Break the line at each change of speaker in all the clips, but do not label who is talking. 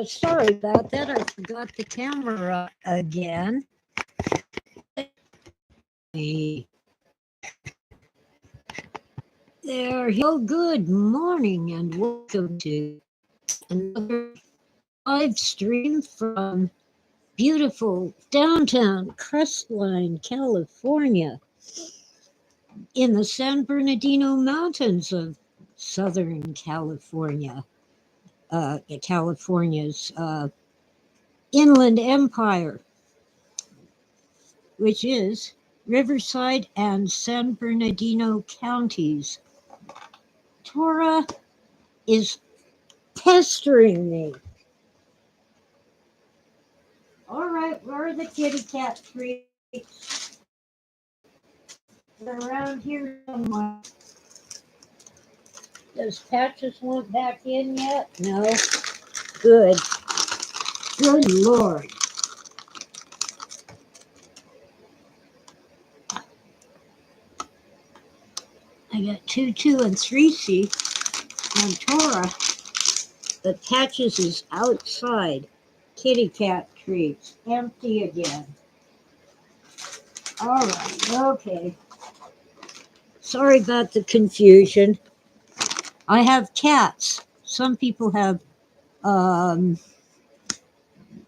Sorry about that. I forgot the camera again. There. Hello, good morning, and welcome to another live stream from beautiful downtown Crestline, California, in the San Bernardino Mountains of Southern California, California's inland empire, which is Riverside and San Bernardino counties. Tora is pestering me. All right, where are the kitty cat treats? They're around here somewhere. Does Patches want back in yet? No. Good. Good Lord. I got 2, 2, and 3C on Tora, but Patches is outside. Kitty cat treats, empty again. All right, okay. Sorry about the confusion. I have cats. Some people have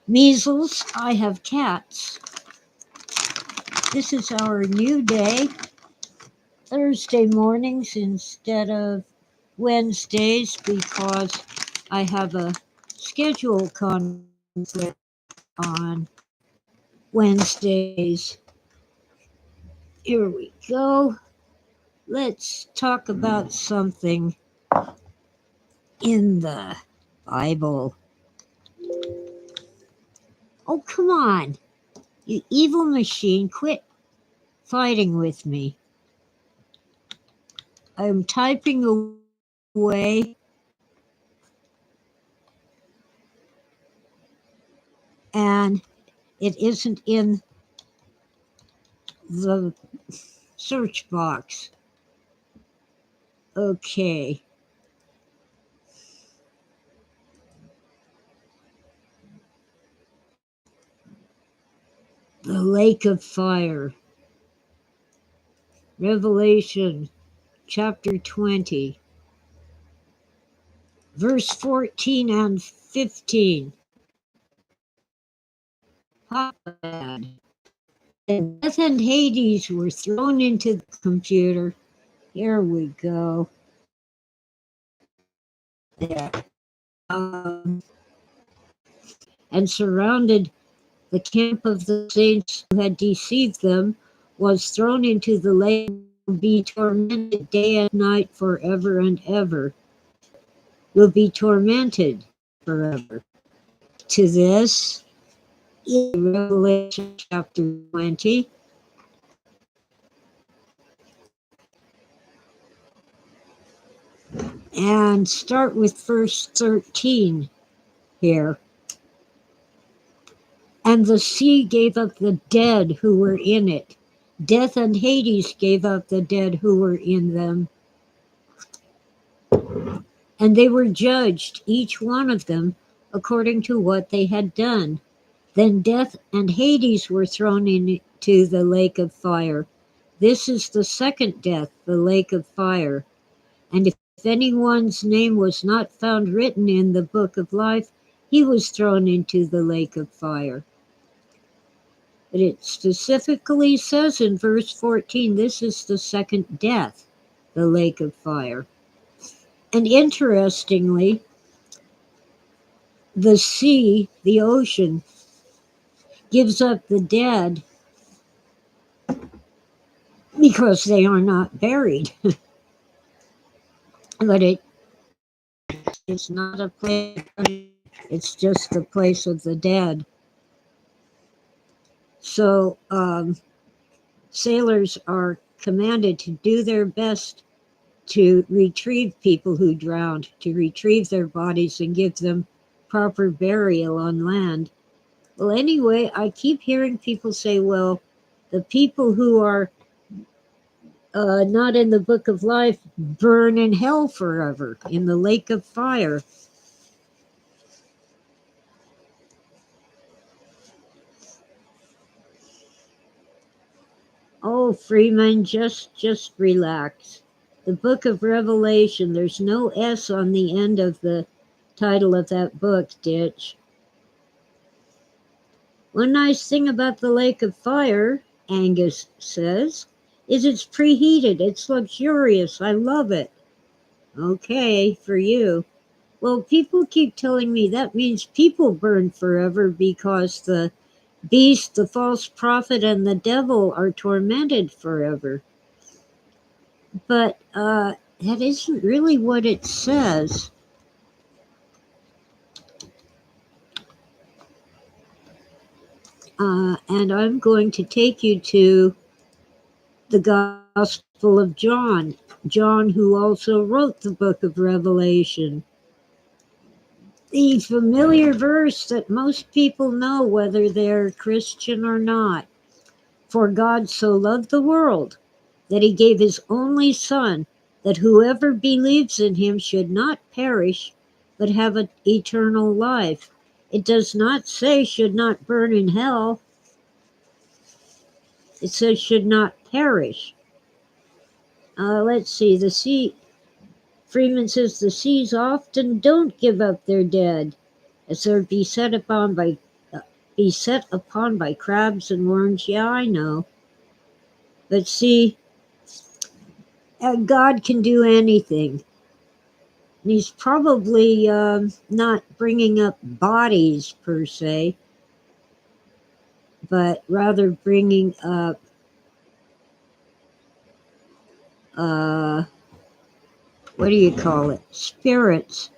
measles. I have cats. This is our new day. Thursday mornings instead of Wednesdays because I have a schedule conflict on Wednesdays. Here we go. Let's talk about something in the Bible. Oh, come on. You evil machine, quit fighting with me. I'm typing away and it isn't in the search box. Okay. The lake of fire. Revelation chapter 20. Verse 14 and 15. And death and Hades were thrown into the computer. Here we go. There. And surrounded the camp of the saints who had deceived them, was thrown into the lake to be tormented day and night forever and ever. Will be tormented forever. To this, in Revelation chapter 20, and start with verse 13 here. And the sea gave up the dead who were in it. Death and Hades gave up the dead who were in them. And they were judged, each one of them, according to what they had done. Then death and Hades were thrown into the lake of fire. This is the second death, the lake of fire. And if anyone's name was not found written in the book of life, he was thrown into the lake of fire. But it specifically says in verse 14, this is the second death, the lake of fire. And interestingly, the sea, the ocean, gives up the dead because they are not buried. But it's not a place, it's just the place of the dead. So sailors are commanded to do their best to retrieve people who drowned, to retrieve their bodies and give them proper burial on land. Well, anyway, I keep hearing people say, well, the people who are not in the book of life burn in hell forever, in the lake of fire. Oh, Freeman, just relax. The book of Revelation, there's no S on the end of the title of that book, Ditch. One nice thing about the lake of fire, Angus says, is it's preheated. It's luxurious. I love it. Okay, for you. Well, people keep telling me that means people burn forever because the beast, the false prophet, and the devil are tormented forever. But that isn't really what it says. And I'm going to take you to the Gospel of John. John, who also wrote the book of Revelation. The familiar verse that most people know, whether they're Christian or not. For God so loved the world that he gave his only Son, that whoever believes in him should not perish, but have an eternal life. It does not say should not burn in hell. It says should not perish. Let's see, the sea, Freeman says the seas often don't give up their dead, as they're beset upon by crabs and worms. Yeah, I know. But see, God can do anything. And he's probably not bringing up bodies per se, but rather bringing up what do you call it? Spirits.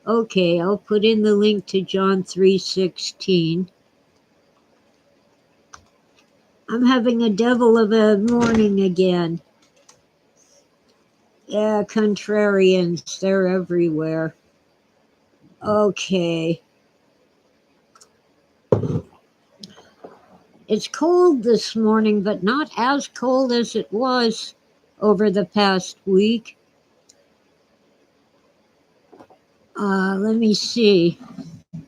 Okay, I'll put in the link to John 3:16. I'm having a devil of a morning again. Yeah, contrarians, they're everywhere. Okay. It's cold this morning, but not as cold as it was over the past week. Let me see. Let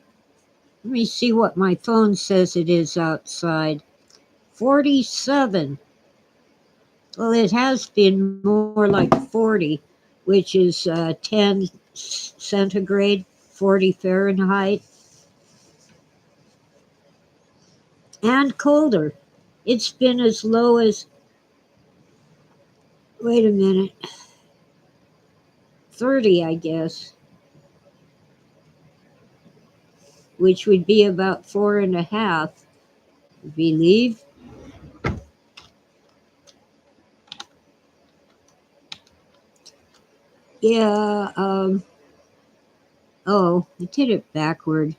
me see what my phone says it is outside. 47. Well, it has been more like 40, which is 10 centigrade, 40 Fahrenheit. And colder. It's been as low as, wait a minute, 30, I guess, which would be about 4.5, I believe. Yeah, oh, I did it backward.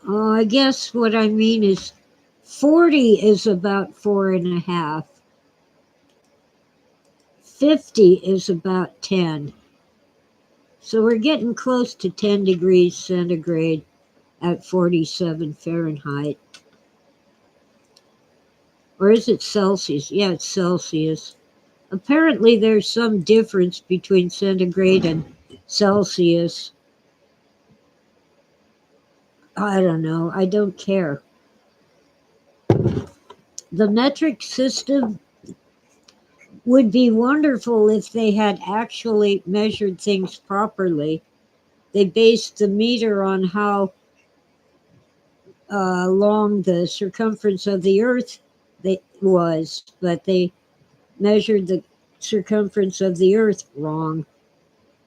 Oh, I guess what I mean is 40 is about 4.5. 50 is about 10. So we're getting close to 10 degrees centigrade at 47 Fahrenheit. Or is it Celsius? Yeah, it's Celsius. Apparently there's some difference between centigrade and Celsius. I don't know. I don't care. The metric system would be wonderful if they had actually measured things properly. They based the meter on how long the circumference of the Earth was, but they measured the circumference of the Earth wrong.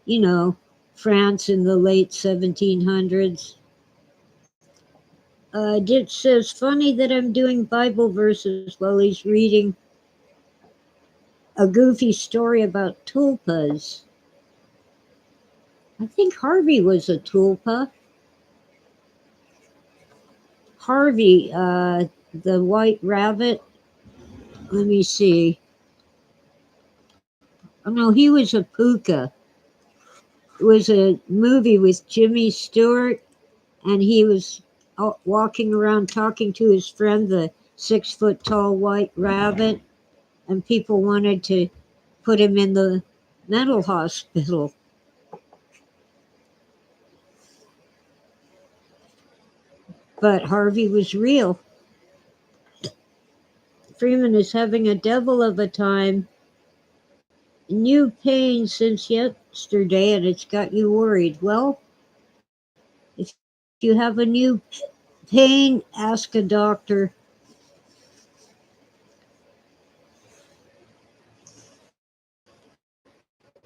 You know, France in the late 1700s. Ditch says, funny that I'm doing Bible verses while he's reading a goofy story about tulpas. I think Harvey was a tulpa. Harvey, the white rabbit. Let me see. Oh no, he was a puka. It was a movie with Jimmy Stewart, and he was walking around talking to his friend, the 6 foot tall white rabbit, and people wanted to put him in the mental hospital. But Harvey was real. Freeman is having a devil of a time. New pain since yesterday, and it's got you worried. Well, if you have a new pain, ask a doctor.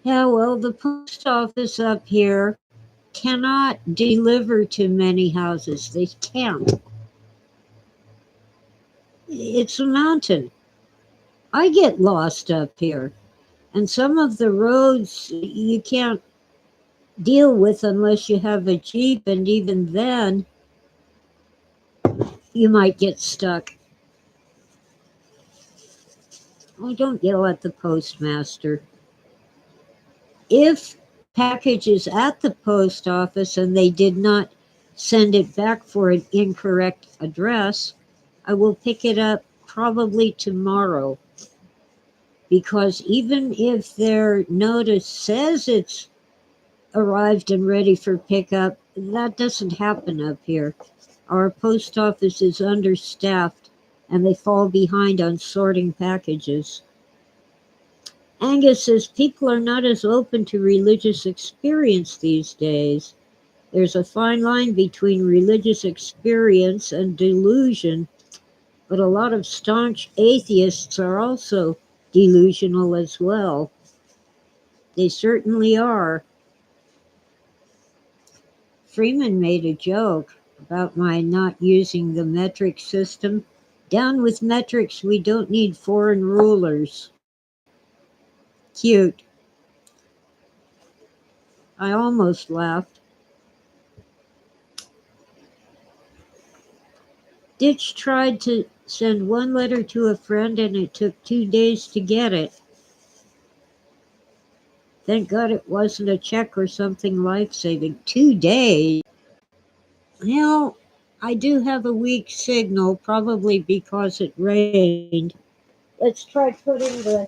Yeah, well, the post office up here cannot deliver to many houses. They can't. It's a mountain. I get lost up here. And some of the roads you can't deal with unless you have a Jeep, and even then, you might get stuck. Oh, don't yell at the postmaster. If package is at the post office and they did not send it back for an incorrect address, I will pick it up probably tomorrow. Because even if their notice says it's arrived and ready for pickup, that doesn't happen up here. Our post office is understaffed and they fall behind on sorting packages. Angus says people are not as open to religious experience these days. There's a fine line between religious experience and delusion, but a lot of staunch atheists are also delusional as well. They certainly are. Freeman made a joke about my not using the metric system. Down with metrics, we don't need foreign rulers. Cute. I almost laughed. Ditch tried to send one letter to a friend and it took 2 days to get it. Thank God it wasn't a check or something life-saving. 2 days? Well, I do have a weak signal, probably because it rained. Let's try putting the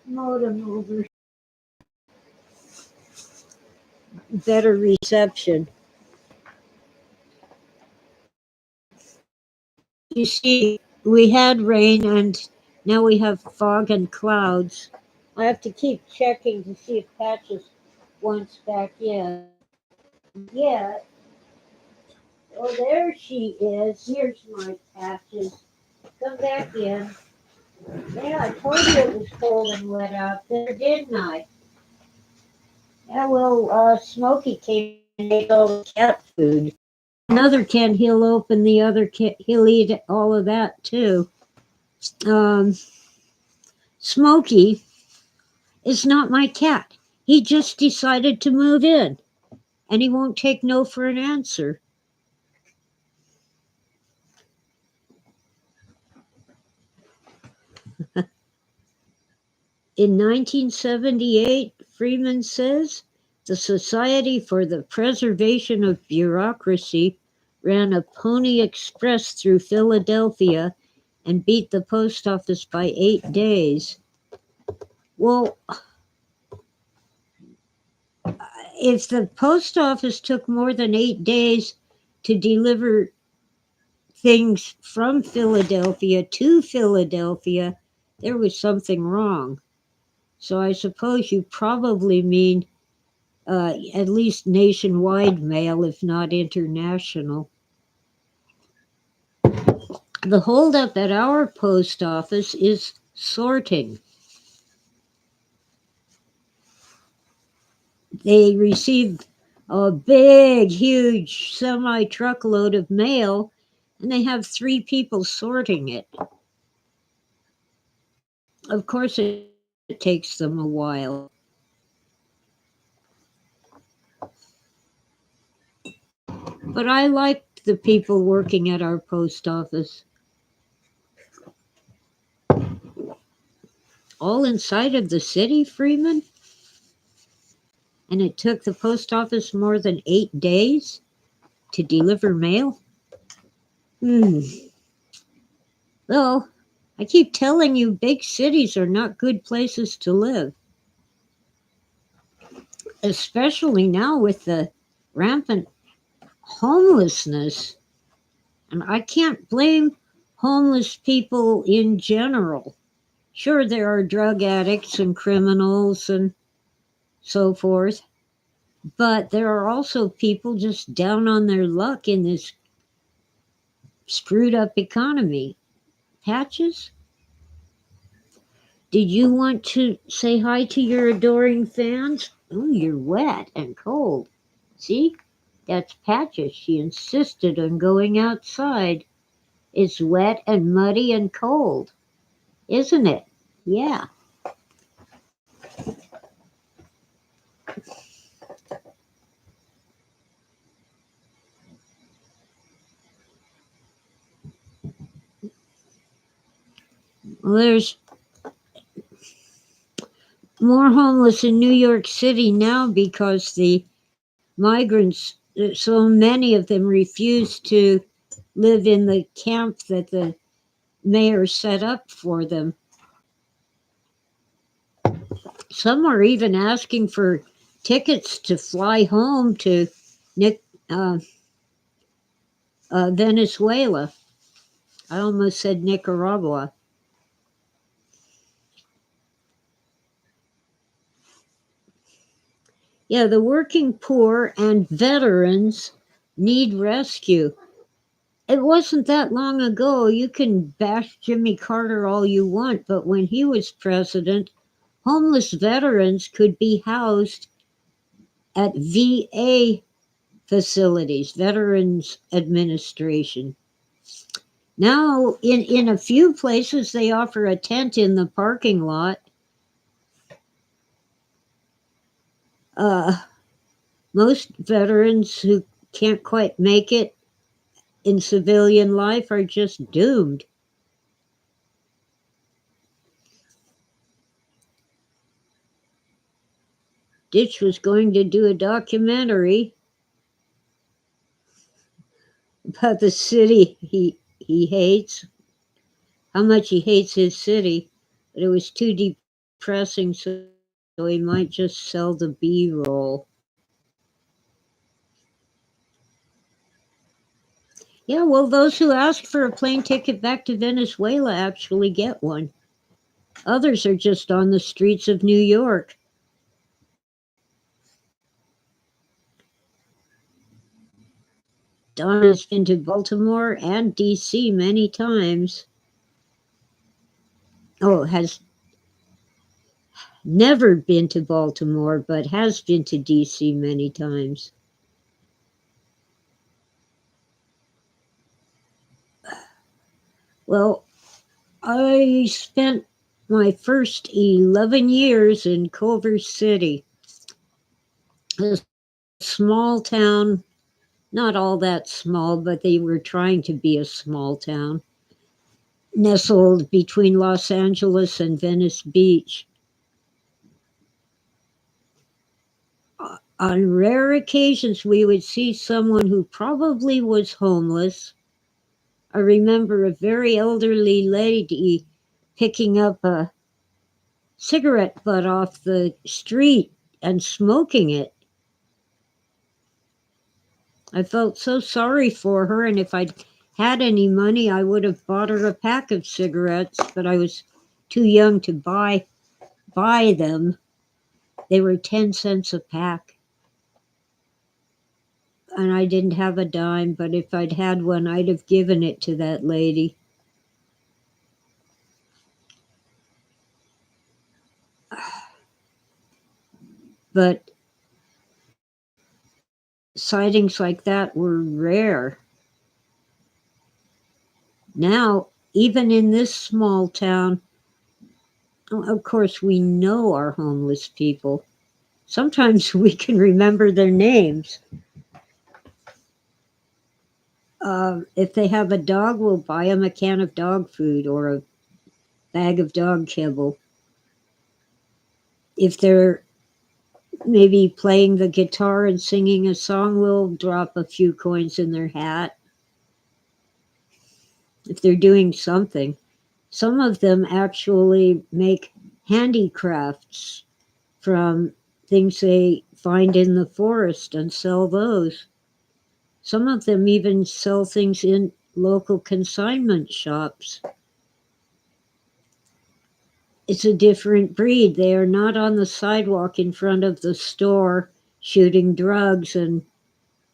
modem over. Better reception. You see, we had rain and now we have fog and clouds. I have to keep checking to see if Patches wants back in. Yeah. Oh, there she is. Here's my Patches. Come back in. Yeah, I told you it was cold and wet out there, didn't I? Yeah, well, Smokey came and ate all the cat food. Another can, he'll open the other can, he'll eat all of that too. Um, Smokey is not my cat. He just decided to move in, and he won't take no for an answer. In 1978, Freeman says, the Society for the Preservation of Bureaucracy ran a pony express through Philadelphia and beat the post office by 8 days. Well, if the post office took more than 8 days to deliver things from Philadelphia to Philadelphia, there was something wrong. So I suppose you probably mean at least nationwide mail, if not international. The holdup at our post office is sorting. They received a big, huge semi truckload of mail, and they have 3 people sorting it. Of course, it takes them a while. But I like the people working at our post office. All inside of the city, Freeman? And it took the post office more than 8 days to deliver mail? Well, I keep telling you, big cities are not good places to live. Especially now with the rampant homelessness. And I can't blame homeless people in general. Sure, there are drug addicts and criminals and so forth, but there are also people just down on their luck in this screwed up economy. Patches, did you want to say hi to your adoring fans? Oh, you're wet and cold. See? That's Patches. She insisted on going outside. It's wet and muddy and cold, isn't it? Yeah. Well, there's more homeless in New York City now because the migrants, so many of them refuse to live in the camp that the mayor set up for them. Some are even asking for tickets to fly home to Nic- uh, Venezuela. I almost said Nicaragua. Yeah, the working poor and veterans need rescue. It wasn't that long ago. You can bash Jimmy Carter all you want, but when he was president, homeless veterans could be housed at VA facilities, Veterans Administration. Now, in a few places, they offer a tent in the parking lot. Uh, Most veterans who can't quite make it in civilian life are just doomed. Ditch was going to do a documentary about the city he hates, how much he hates his city, but it was too depressing, so he might just sell the B roll. Yeah, well, those who ask for a plane ticket back to Venezuela actually get one. Others are just on the streets of New York. Donna's been to Baltimore and DC many times. Oh, has never been to Baltimore, but has been to DC many times. Well, I spent my first 11 years in Culver City, a small town, not all that small, but they were trying to be a small town, nestled between Los Angeles and Venice Beach. On rare occasions, we would see someone who probably was homeless. I remember a very elderly lady picking up a cigarette butt off the street and smoking it. I felt so sorry for her, and if I'd had any money, I would have bought her a pack of cigarettes, but I was too young to buy them. They were 10 cents a pack, and I didn't have a dime, but if I'd had one, I'd have given it to that lady. But sightings like that were rare. Now, even in this small town, of course, we know our homeless people. Sometimes we can remember their names. If they have a dog, we'll buy them a can of dog food or a bag of dog kibble. If they're maybe playing the guitar and singing a song, we'll drop a few coins in their hat. If they're doing something, some of them actually make handicrafts from things they find in the forest and sell those. Some of them even sell things local consignment shops. It's a different breed. They are not on the sidewalk in front of the store shooting drugs and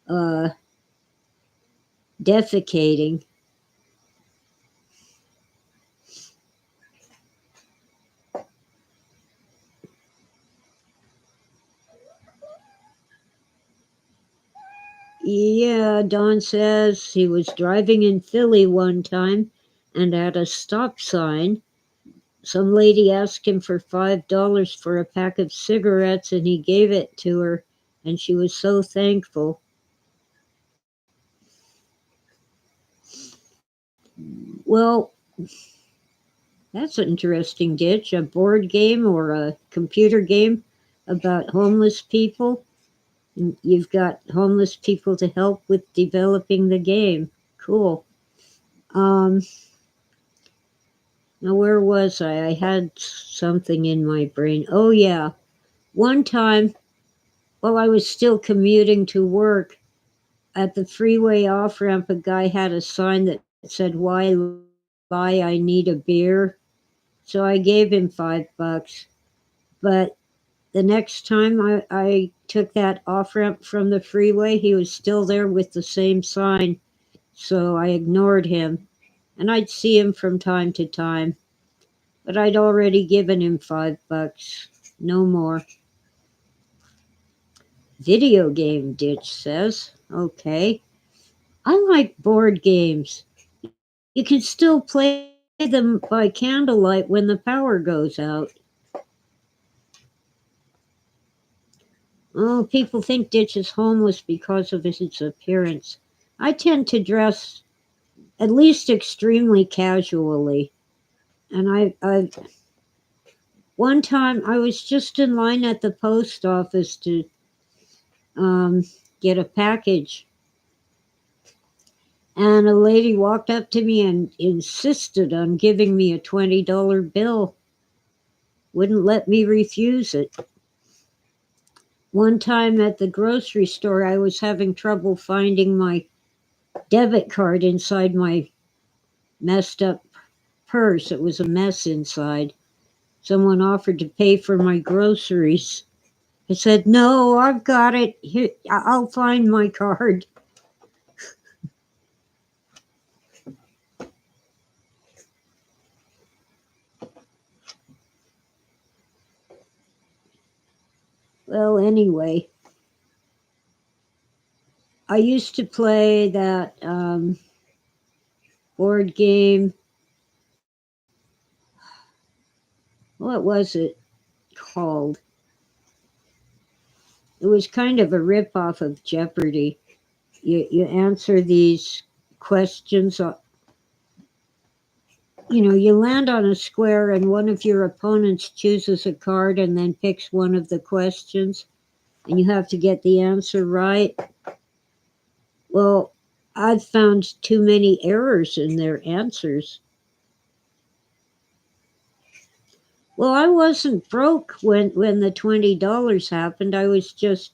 uh, defecating. Yeah, Don says he was driving in Philly one time and at a stop sign, some lady asked him for $5 for a pack of cigarettes and he gave it to her, and she was so thankful. Well, that's an interesting ditch. A board game or a computer game about homeless people. And you've got homeless people to help with developing the game. Cool. Um, Now, where was I? I had something in my brain. Oh, yeah. One time, while I was still commuting to work, at the freeway off ramp, a guy had a sign that said, "Why lie? I need a beer." So I gave him $5. But the next time I took that off ramp from the freeway, he was still there with the same sign. So I ignored him. And I'd see him from time to time. But I'd already given him $5. No more. Video game ditch says. Okay. I like board games. You can still play them by candlelight when the power goes out. Oh, people think Ditch is homeless because of his appearance. I tend to dress at least extremely casually. And one time I was just in line at the post office to um, get a package. And a lady walked up to me and insisted on giving me a $20 bill. Wouldn't let me refuse it. One time at the grocery store, I was having trouble finding my debit card inside my messed up purse. It was a mess inside. Someone offered to pay for my groceries. I said, "No, I've got it. Here, I'll find my card." Well, anyway, I used to play that board game. What was it called? It was kind of a ripoff of Jeopardy. You answer these questions. You land on a square and one of your opponents chooses a card and then picks one of the questions, and you have to get the answer right. Well, I've found too many errors in their answers. Well, I wasn't broke when the $20 happened. I was just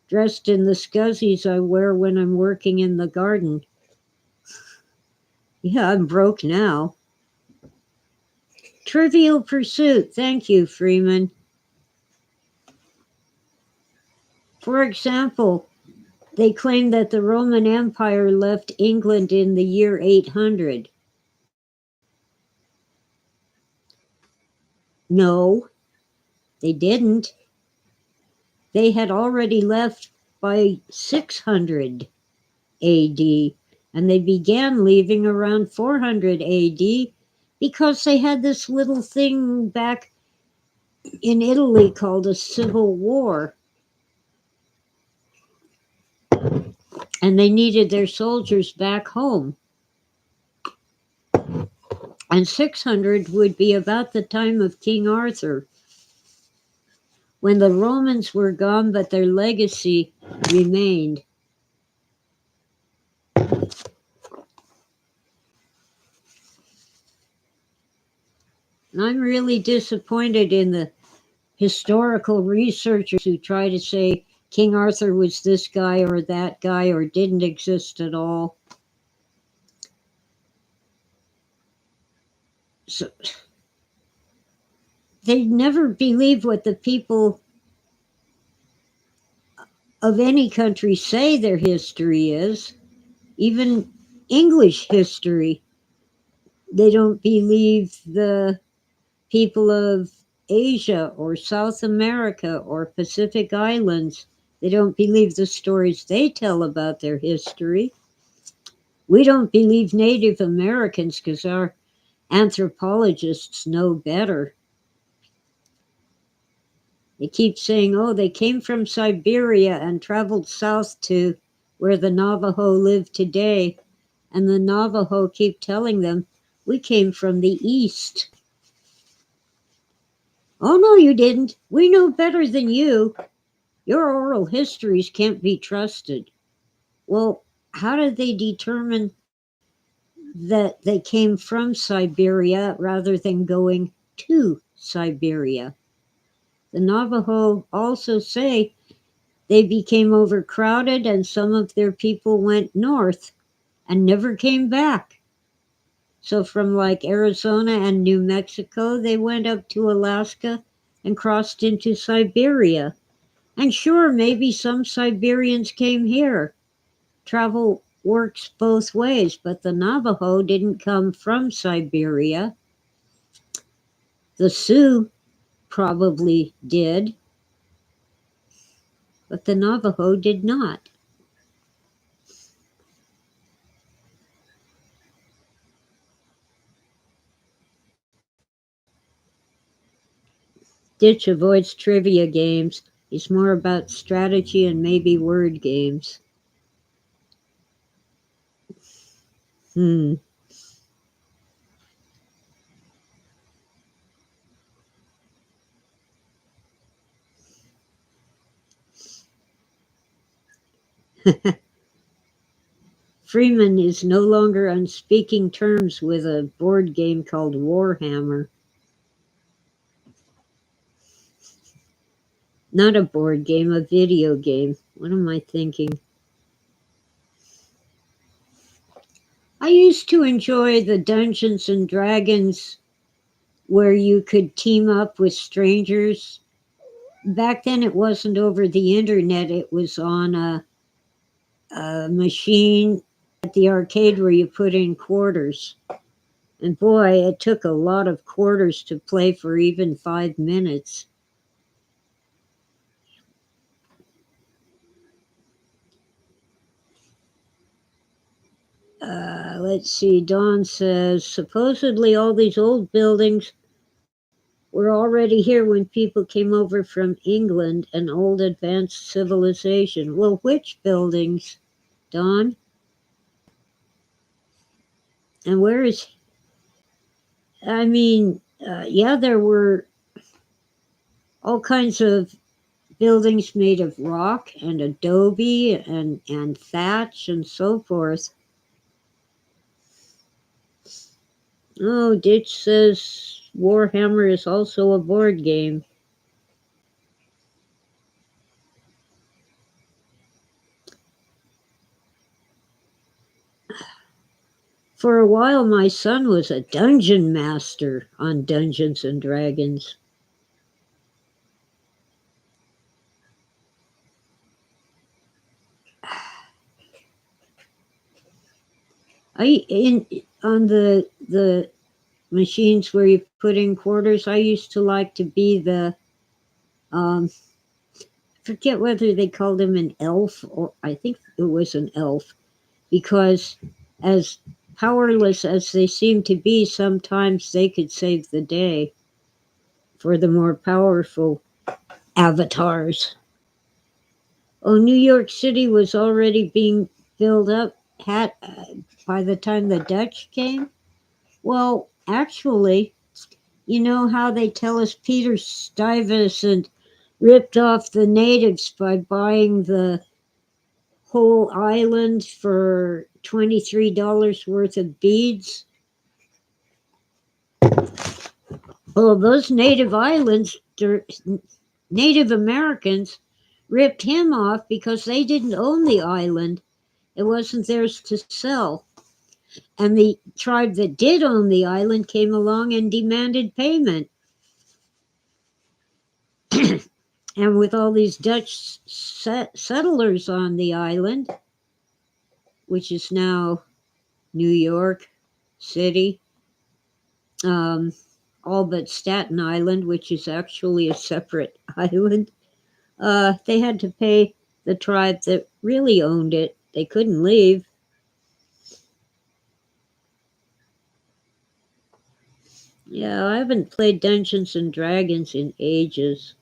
dressed in the scuzzies I wear when I'm working in the garden. Yeah, I'm broke now. Trivial Pursuit. Thank you, Freeman. For example, they claim that the Roman Empire left England in the year 800. No, they didn't. They had already left by 600 AD, and they began leaving around 400 AD because they had this little thing back in Italy called a civil war, and they needed their soldiers back home. And 600 would be about the time of King Arthur, when the Romans were gone, but their legacy remained. And I'm really disappointed in the historical researchers who try to say King Arthur was this guy or that guy or didn't exist at all. So they never believe what the people of any country say their history is, even English history. They don't believe the people of Asia or South America or Pacific Islands. They don't believe the stories they tell about their history. We don't believe Native Americans because our anthropologists know better. They keep saying, oh, they came from Siberia and traveled south to where the Navajo live today. And the Navajo keep telling them, we came from the east. Oh, no, you didn't. We know better than you. Your oral histories can't be trusted. Well, how did they determine that they came from Siberia rather than going to Siberia? The Navajo also say they became overcrowded and some of their people went north and never came back. So from like Arizona and New Mexico, they went up to Alaska and crossed into Siberia. And sure, maybe some Siberians came here. Travel works both ways, but the Navajo didn't come from Siberia. The Sioux probably did, but the Navajo did not. Ditch avoids trivia games. He's more about strategy and maybe word games. Hmm. Freeman is no longer on speaking terms with a board game called Warhammer. Not a board game, a video game. What am I thinking? I used to enjoy the Dungeons and Dragons where you could team up with strangers. Back then, it wasn't over the internet, it was on a machine at the arcade where you put in quarters. And boy, it took a lot of quarters to play for even 5 minutes. Let's see, Dawn says supposedly all these old buildings were already here when people came over from England and old advanced civilization. Well, which buildings, Dawn? And where is, I mean, yeah, there were all kinds of buildings made of rock and adobe and thatch and so forth. Oh, Ditch says Warhammer is also a board game. For a while, my son was a dungeon master on Dungeons and Dragons. I in on the machines where you put in quarters. I used to like to be the forget whether they called him an elf or I think it was an elf because as powerless as they seemed to be, sometimes they could save the day for the more powerful avatars. Oh, New York City was already being built up by the time the Dutch came. Well, actually, you know how they tell us Peter Stuyvesant ripped off the natives by buying the whole island for $23 worth of beads? Well, those Native Americans ripped him off because they didn't own the island. It wasn't theirs to sell. And the tribe that did own the island came along and demanded payment. And with all these Dutch settlers on the island, which is now New York City, all but Staten Island, which is actually a separate island, they had to pay the tribe that really owned it. They couldn't leave. Yeah, I haven't played Dungeons and Dragons in ages.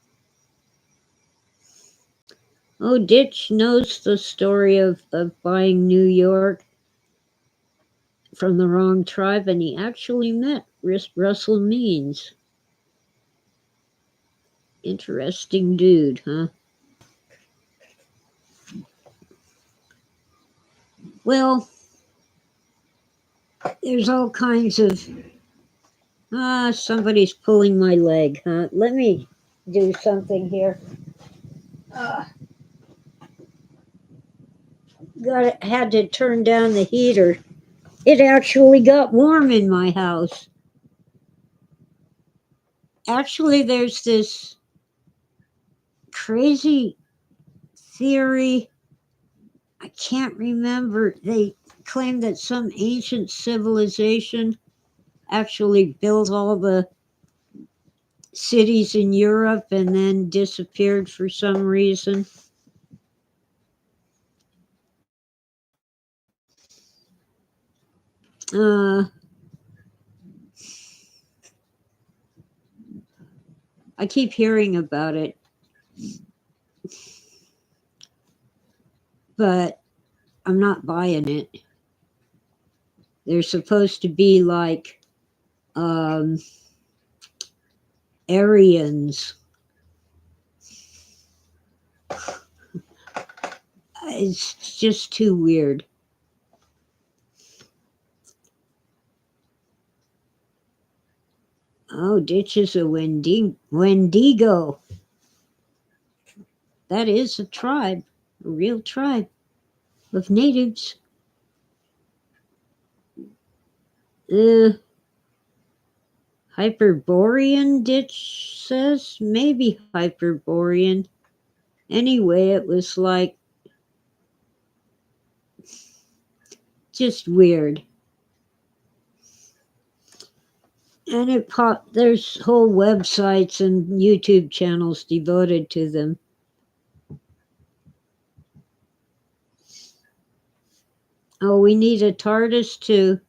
Oh, Ditch knows the story of buying New York from the wrong tribe, and he actually met Russell Means. Interesting dude, huh? Well, there's all kinds of... somebody's pulling my leg, huh? Let me do something here. Had to turn down the heater. It actually got warm in my house. Actually, there's this crazy theory. I can't remember. They claim that some ancient civilization actually built all the cities in Europe and then disappeared for some reason. I keep hearing about it, but I'm not buying it. They're supposed to be like Aryans. It's just too weird. Oh, Ditch is a Wendigo. That is a tribe, a real tribe of natives. Hyperborean, Ditch says? Maybe Hyperborean. Anyway, it was like just weird. And there's whole websites and YouTube channels devoted to them. Oh, we need a TARDIS to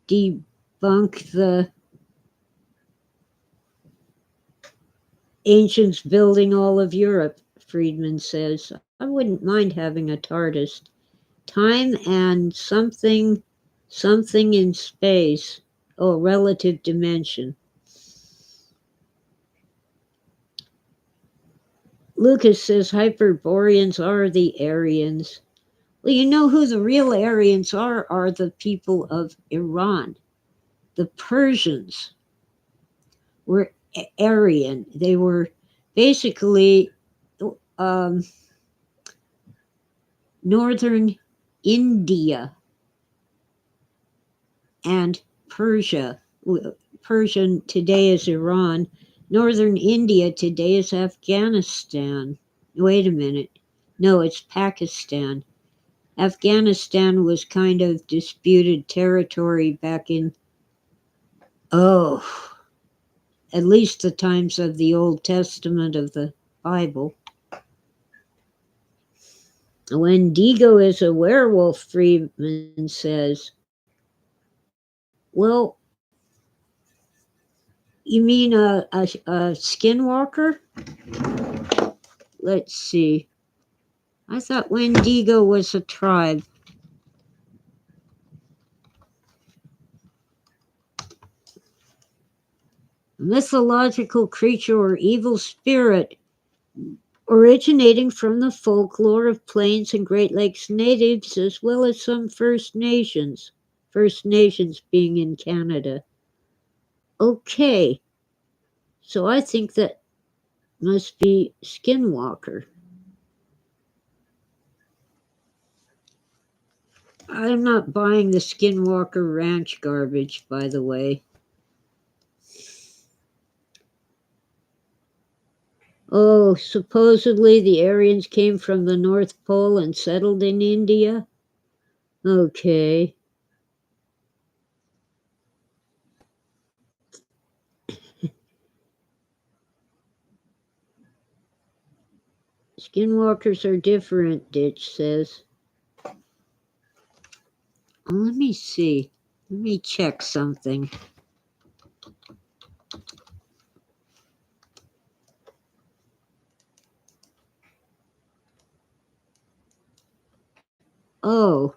debunk the ancients building all of Europe, Friedman says. I wouldn't mind having a TARDIS. Time and something in space. Oh, relative dimension. Lucas says Hyperboreans are the Aryans. Well, you know who the real Aryans are the people of Iran. The Persians were Aryan. They were basically northern India and Persia. Persian today is Iran. Northern India today is Afghanistan. Wait a minute. No, it's Pakistan. Afghanistan was kind of disputed territory back in, at least the times of the Old Testament of the Bible. Wendigo is a werewolf, Friedman says. Well, you mean a skinwalker? Let's see. I thought Wendigo was a tribe. A mythological creature or evil spirit originating from the folklore of Plains and Great Lakes natives as well as some First Nations being in Canada. Okay, so I think that must be Skinwalker. I'm not buying the Skinwalker Ranch garbage, by the way. Oh, supposedly the Aryans came from the North Pole and settled in India? Okay. Skinwalkers are different, Ditch says. Let me see. Let me check something. Oh.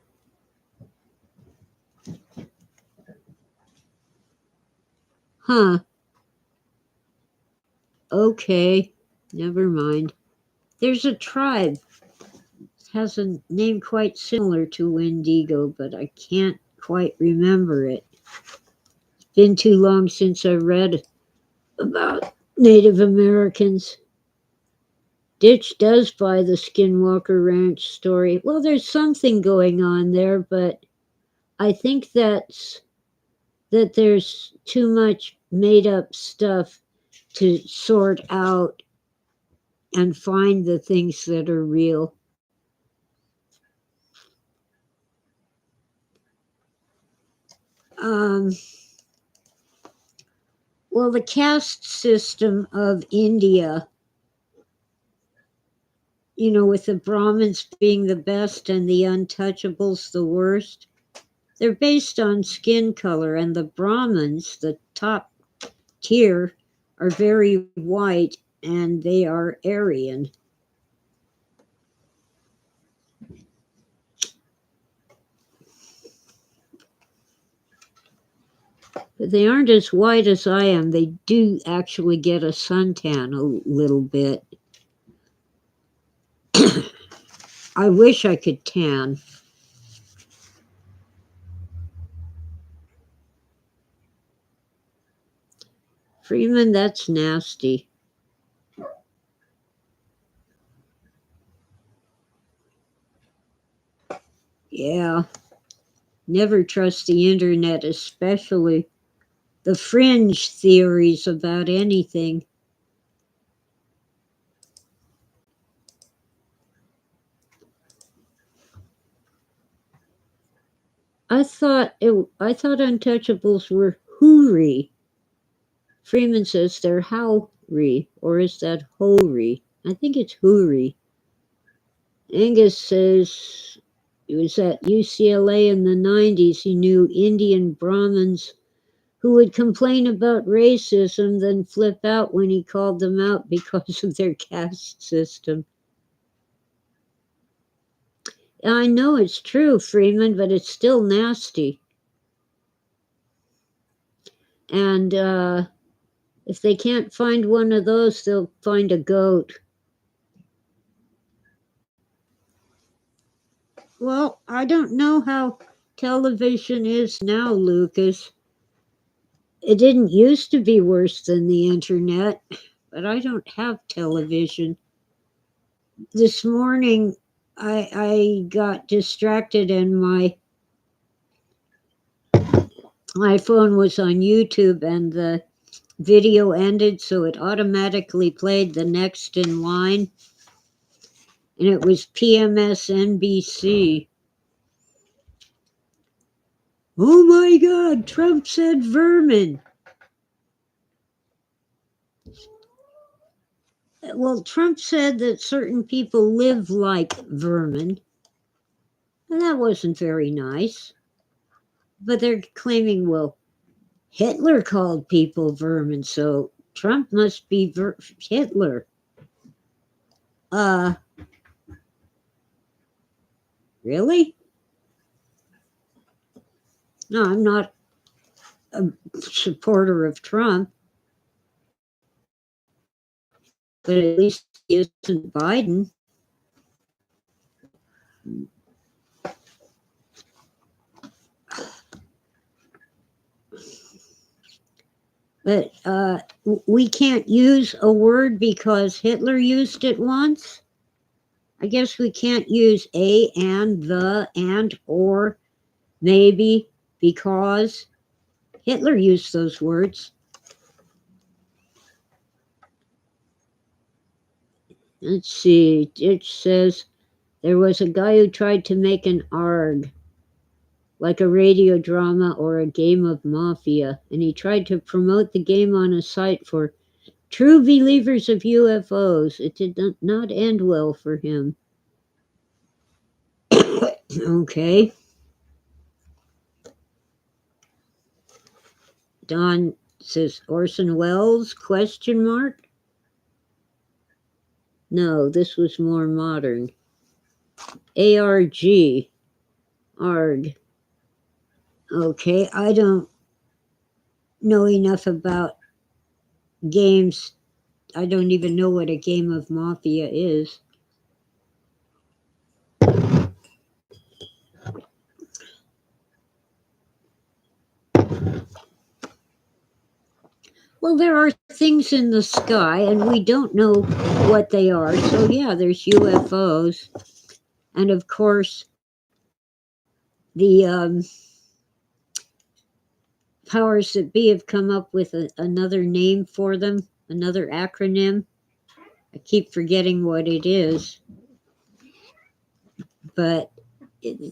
Huh. Okay. Never mind. There's a tribe. It has a name quite similar to Wendigo, but I can't quite remember it. It's been too long since I read about Native Americans. Ditch does buy the Skinwalker Ranch story. Well, there's something going on there, but I think that there's too much made up stuff to sort out and find the things that are real. Um, well, the caste system of India, with the Brahmins being the best and the untouchables the worst, they're based on skin color, and the Brahmins, the top tier, are very white and they are Aryan. But they aren't as white as I am. They do actually get a suntan a little bit. I wish I could tan. Freeman, that's nasty. Yeah. Never trust the internet, especially the fringe theories about anything. I thought untouchables were Hoori. Freeman says they're Howry, or is that Hoori? I think it's Hoori. Angus says he was at UCLA in the 90s. He knew Indian Brahmins who would complain about racism, then flip out when he called them out because of their caste system. I know it's true, Freeman, but it's still nasty. And if they can't find one of those, they'll find a goat. Well, I don't know how television is now, Lucas. It didn't used to be worse than the internet, but I don't have television. This morning, I got distracted and my phone was on YouTube and the video ended, so it automatically played the next in line, and it was PMS NBC. Oh my God, Trump said vermin. Well, Trump said that certain people live like vermin, and that wasn't very nice. But they're claiming, well, Hitler called people vermin, so Trump must be Hitler. Really? No, I'm not a supporter of Trump, but at least he isn't Biden. But we can't use a word because Hitler used it once? I guess we can't use a and the and or maybe because Hitler used those words. Let's see. It says there was a guy who tried to make an ARG, like a radio drama or a game of mafia, and he tried to promote the game on a site for true believers of UFOs. It did not end well for him. Okay. Don says Orson Welles, question mark? No, this was more modern. ARG. ARG. Okay, I don't know enough about games. I don't even know what a game of mafia is. Well, there are things in the sky, and we don't know what they are. So, yeah, there's UFOs. And of course, the powers that be have come up with another name for them, another acronym. I keep forgetting what it is. But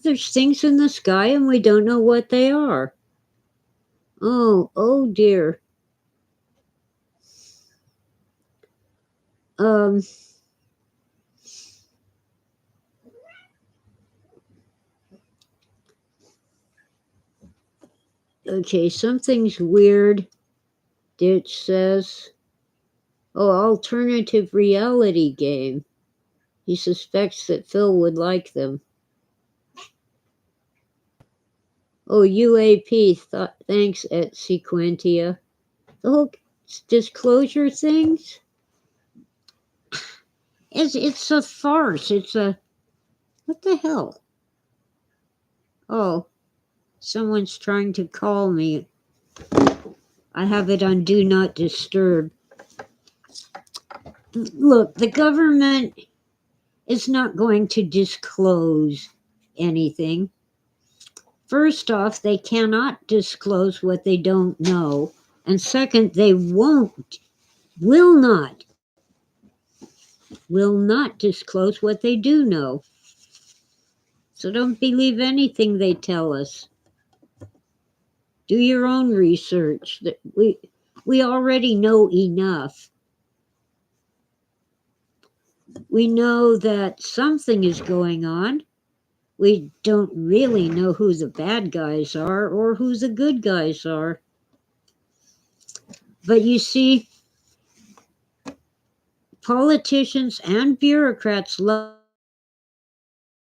there's things in the sky, and we don't know what they are. Oh dear. Okay, something's weird. It says, alternative reality game. He suspects that Phil would like them. UAP, thanks at Sequentia. The whole disclosure things, it's a farce. It's a, what the hell? Oh, someone's trying to call me. I have it on Do Not Disturb. Look, the government is not going to disclose anything. First off, they cannot disclose what they don't know. And second, they will not disclose what they do know. So don't believe anything they tell us. Do your own research. We already know enough. We know that something is going on. We don't really know who the bad guys are or who the good guys are. But you see, politicians and bureaucrats love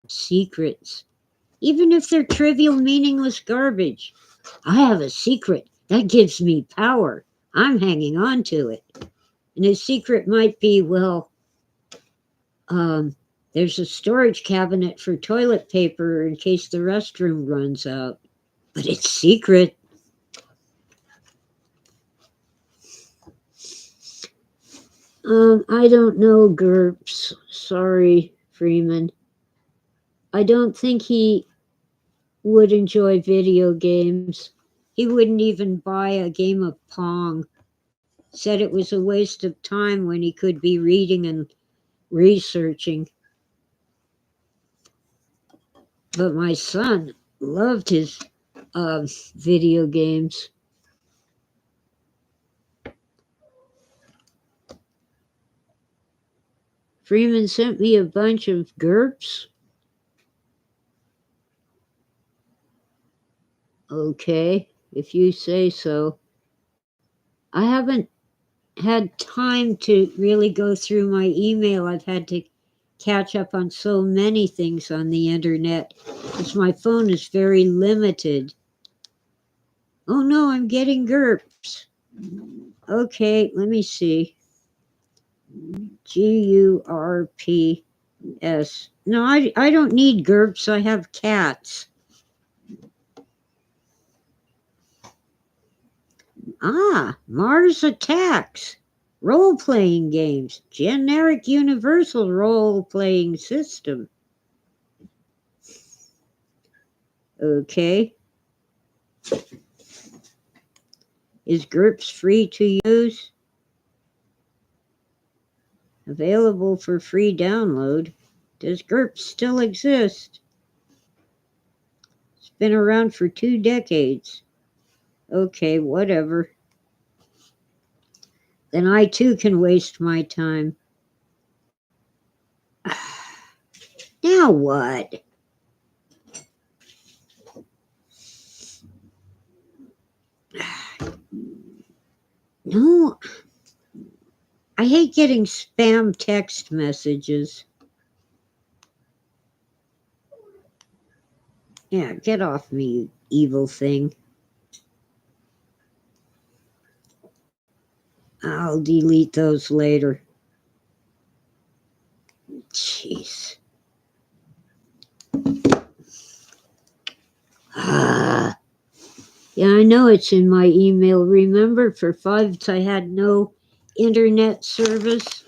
secrets, even if they're trivial, meaningless garbage. I have a secret that gives me power. I'm hanging on to it. And his secret might be, there's a storage cabinet for toilet paper in case the restroom runs out. But it's secret. I don't know, GURPS. Sorry, Freeman. I don't think he would enjoy video games. He wouldn't even buy a game of Pong. Said it was a waste of time when he could be reading and researching. But my son loved his video games. Freeman sent me a bunch of GURPS. Okay, if you say so. I haven't had time to really go through my email. I've had to catch up on so many things on the internet because my phone is very limited. Oh no, I'm getting GURPS. Okay, let me see. GURPS. No, I don't need GURPS. I have cats. Mars Attacks. Role-playing games. Generic universal role-playing system. Okay. Is GURPS free to use? Available for free download. Does GURPS still exist? It's been around for 2 decades. Okay, whatever. Then I too can waste my time. Now what? No, I hate getting spam text messages. Yeah, get off me, you evil thing. I'll delete those later. Jeez. Ah. Yeah, I know it's in my email. Remember, for 5 I had no internet service,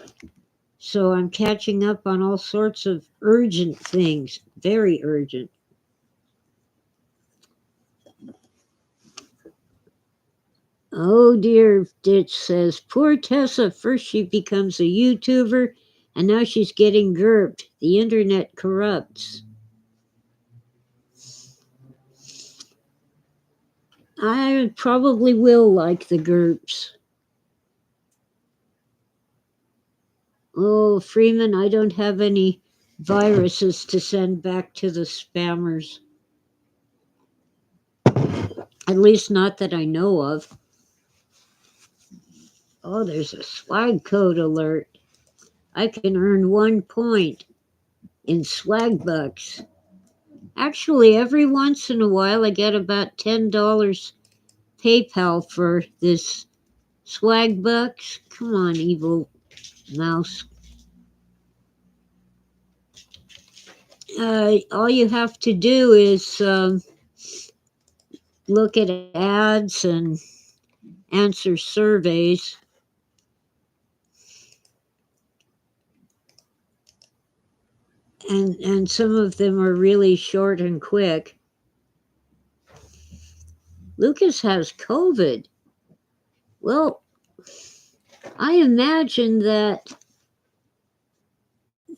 so I'm catching up on all sorts of urgent things. Very urgent. Oh dear, Ditch says. Poor Tessa. First she becomes a YouTuber, and now she's getting GURPed. The internet corrupts. I probably will like the GURPS. Oh, Freeman, I don't have any viruses to send back to the spammers. At least not that I know of. Oh, there's a swag code alert. I can earn 1 point in swag bucks. Actually, every once in a while I get about $10 PayPal for this swag bucks. Come on, evil mouse. All you have to do is look at ads and answer surveys. And some of them are really short and quick. Lucas has COVID. Well, I imagine that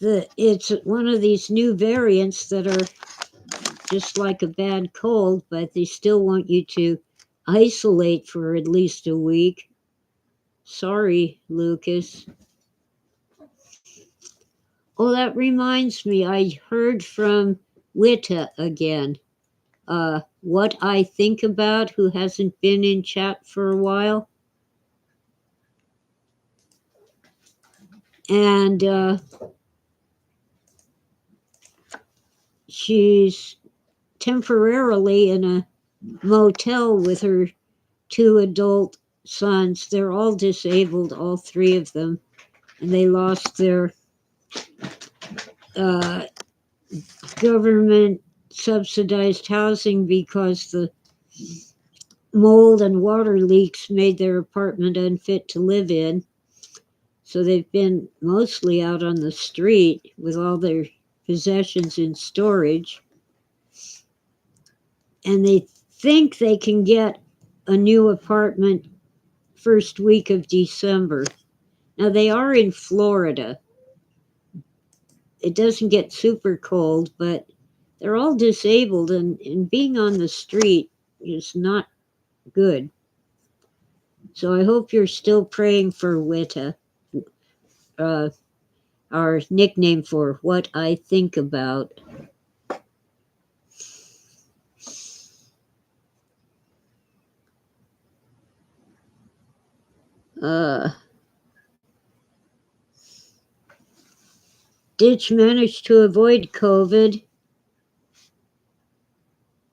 it's one of these new variants that are just like a bad cold, but they still want you to isolate for at least a week. Sorry, Lucas. Oh, that reminds me, I heard from Witta again. What I think about, who hasn't been in chat for a while. And she's temporarily in a motel with her 2 adult sons. They're all disabled, all 3 of them, and they lost their government subsidized housing because the mold and water leaks made their apartment unfit to live in. So they've been mostly out on the street with all their possessions in storage. And they think they can get a new apartment first week of December. Now they are in Florida. It doesn't get super cold, but they're all disabled, and being on the street is not good. So I hope you're still praying for Witta, our nickname for what I think about. Ditch managed to avoid COVID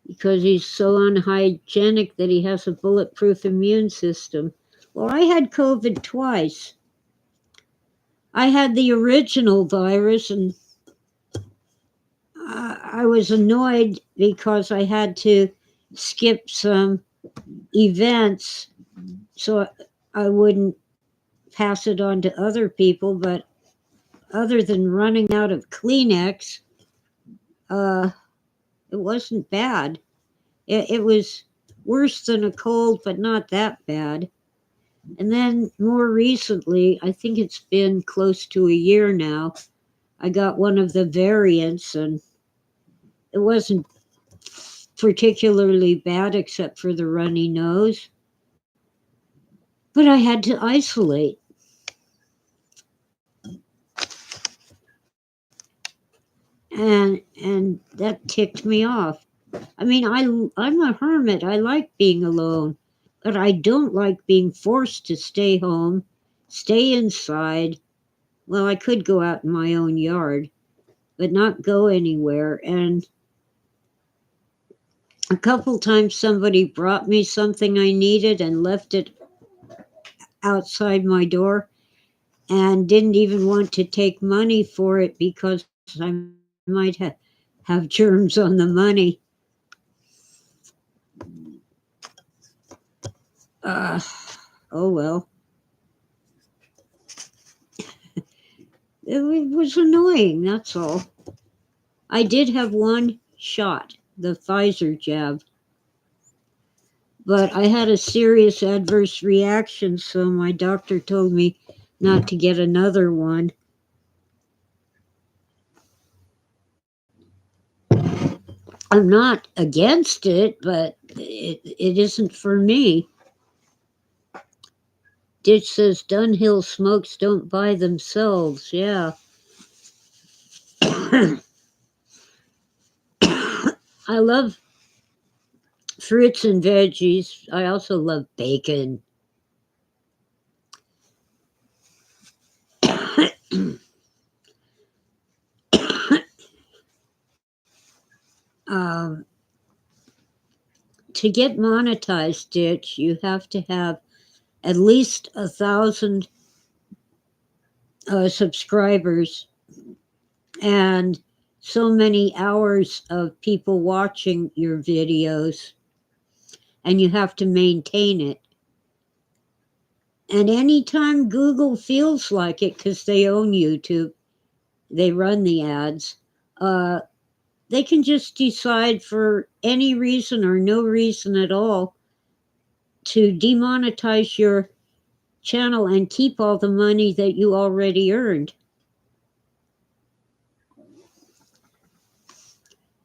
because he's so unhygienic that he has a bulletproof immune system. Well, I had COVID twice. I had the original virus, and I was annoyed because I had to skip some events so I wouldn't pass it on to other people, but other than running out of Kleenex, uh, it wasn't bad. It was worse than a cold, but not that bad. And then more recently, I think it's been close to a year now, I got one of the variants, and it wasn't particularly bad except for the runny nose. But I had to isolate. And that ticked me off. I mean, I'm a hermit. I like being alone, but I don't like being forced to stay home, stay inside. Well, I could go out in my own yard, but not go anywhere. And a couple times somebody brought me something I needed and left it outside my door and didn't even want to take money for it because I might have germs on the money. Uh, oh well. It was annoying, that's all. I did have one shot, the Pfizer jab, but I had a serious adverse reaction, so my doctor told me not to get another one. I'm not against it, but it isn't for me. Ditch says Dunhill smokes don't buy themselves. Yeah. I love fruits and veggies. I also love bacon. um, to get monetized, Ditch, you have to have at least 1,000 subscribers and so many hours of people watching your videos, and you have to maintain it. And anytime Google feels like it, because they own YouTube, they run the ads, uh, they can just decide for any reason or no reason at all to demonetize your channel and keep all the money that you already earned.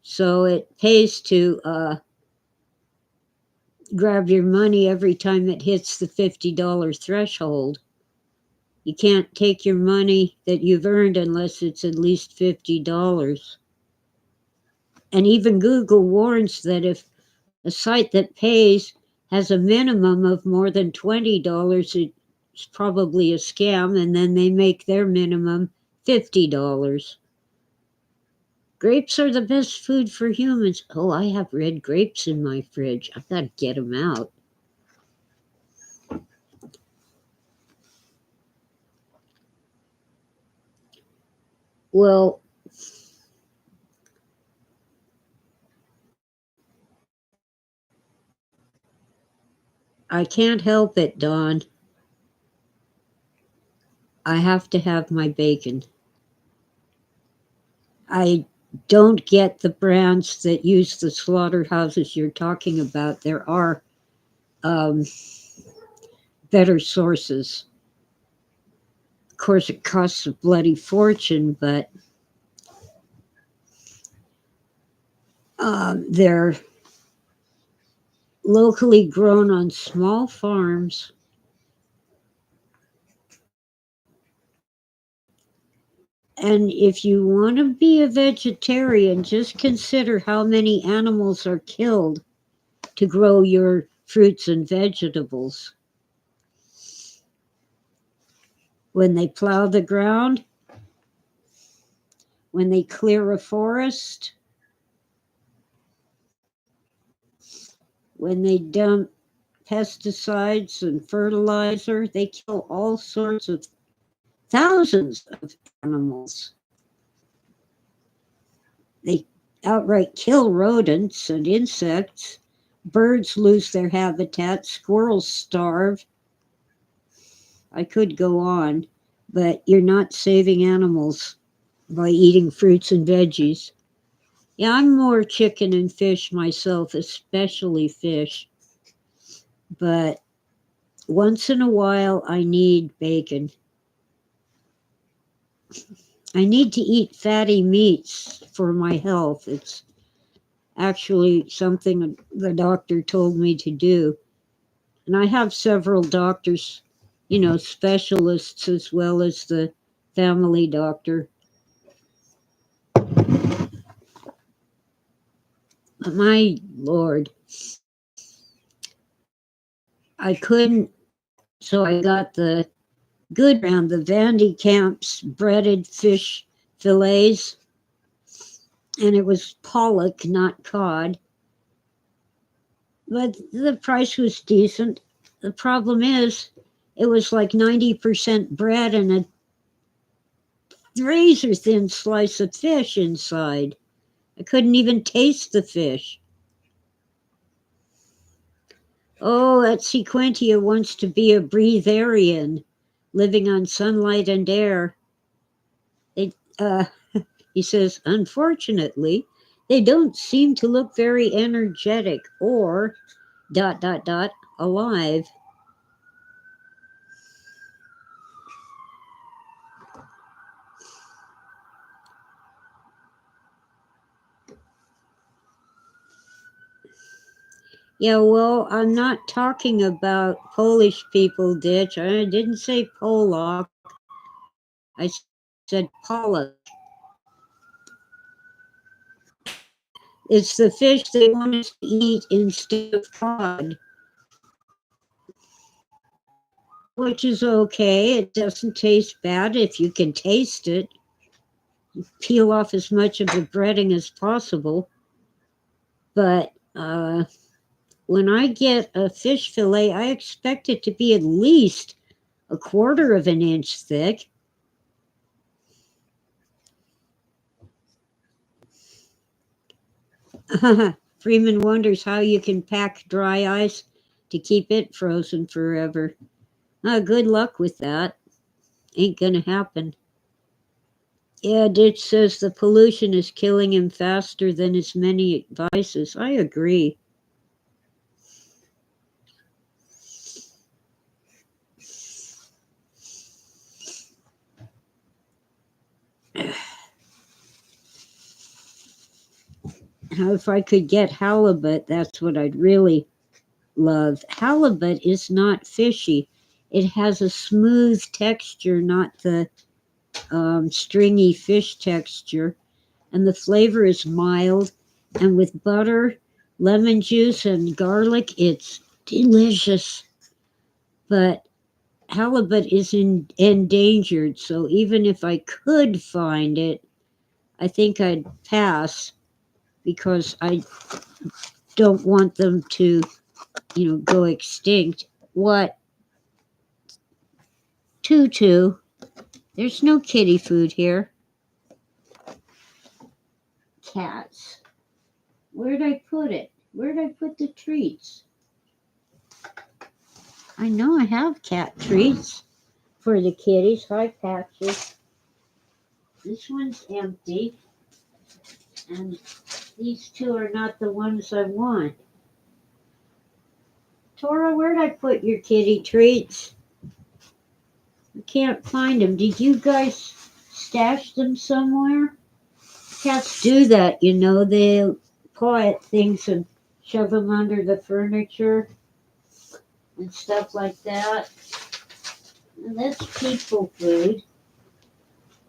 So it pays to grab your money every time it hits the $50 threshold. You can't take your money that you've earned unless it's at least $50. And even Google warns that if a site that pays has a minimum of more than $20, it's probably a scam, and then they make their minimum $50. Grapes are the best food for humans. Oh, I have red grapes in my fridge. I've got to get them out. Well, I can't help it, Dawn. I have to have my bacon. I don't get the brands that use the slaughterhouses you're talking about. There are better sources. Of course, it costs a bloody fortune, but they're locally grown on small farms. And if you want to be a vegetarian, just consider how many animals are killed to grow your fruits and vegetables. When they plow the ground, when they clear a forest, when they dump pesticides and fertilizer, they kill all sorts of thousands of animals. They outright kill rodents and insects. Birds lose their habitat. Squirrels starve. I could go on, but you're not saving animals by eating fruits and veggies. Yeah, I'm more chicken and fish myself, especially fish. But once in a while, I need bacon. I need to eat fatty meats for my health. It's actually something the doctor told me to do. And I have several doctors, specialists as well as the family doctor. But my Lord, I couldn't, so I got the good brand, the Vandy Camp's breaded fish fillets, and it was pollock, not cod. But the price was decent. The problem is, it was like 90% bread and a razor thin slice of fish inside. I couldn't even taste the fish. Oh, that Sequentia wants to be a breatharian, living on sunlight and air. They, he says, unfortunately, they don't seem to look very energetic or alive. Yeah, well, I'm not talking about Polish people, Ditch. I didn't say Polak. I said Pollock. It's the fish they want us to eat instead of cod, which is okay. It doesn't taste bad if you can taste it. Peel off as much of the breading as possible. But when I get a fish fillet, I expect it to be at least a quarter of an inch thick. Freeman wonders how you can pack dry ice to keep it frozen forever. Good luck with that. Ain't gonna happen. Yeah, Ditch says the pollution is killing him faster than his many vices. I agree. Now, if I could get halibut, that's what I'd really love. Halibut is not fishy. It has a smooth texture, not the stringy fish texture. And the flavor is mild. And with butter, lemon juice, and garlic, it's delicious. But halibut is endangered, so even if I could find it, I think I'd pass because I don't want them to, go extinct. What? Tutu, there's no kitty food here. Cats. Where'd I put it? Where'd I put the treats? I know I have cat treats for the kitties. Hi, Patches. This one's empty. And these two are not the ones I want. Tora, where'd I put your kitty treats? I can't find them. Did you guys stash them somewhere? Cats do that, They'll paw at things and shove them under the furniture and stuff like that. And that's people food.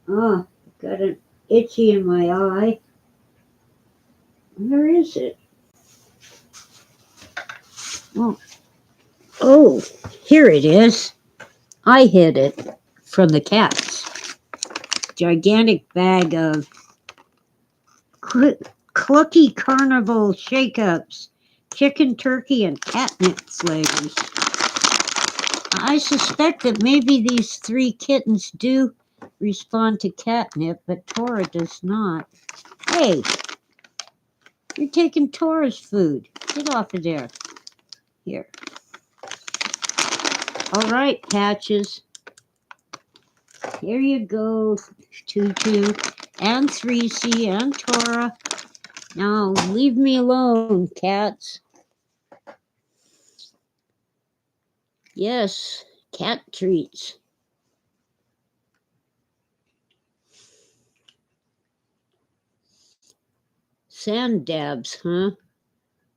Oh, got an itchy in my eye. Where is it? Oh, here it is. I hid it from the cats. Gigantic bag of Clucky Carnival shake-ups, chicken, turkey, and catnip flavors. I suspect that maybe these 3 kittens do respond to catnip, but Tora does not. Hey, you're taking Tora's food. Get off of there. Here. All right, Patches. Here you go, Tutu, and 3C, and Tora. Now, leave me alone, cats. Yes, cat treats. Sand dabs, huh?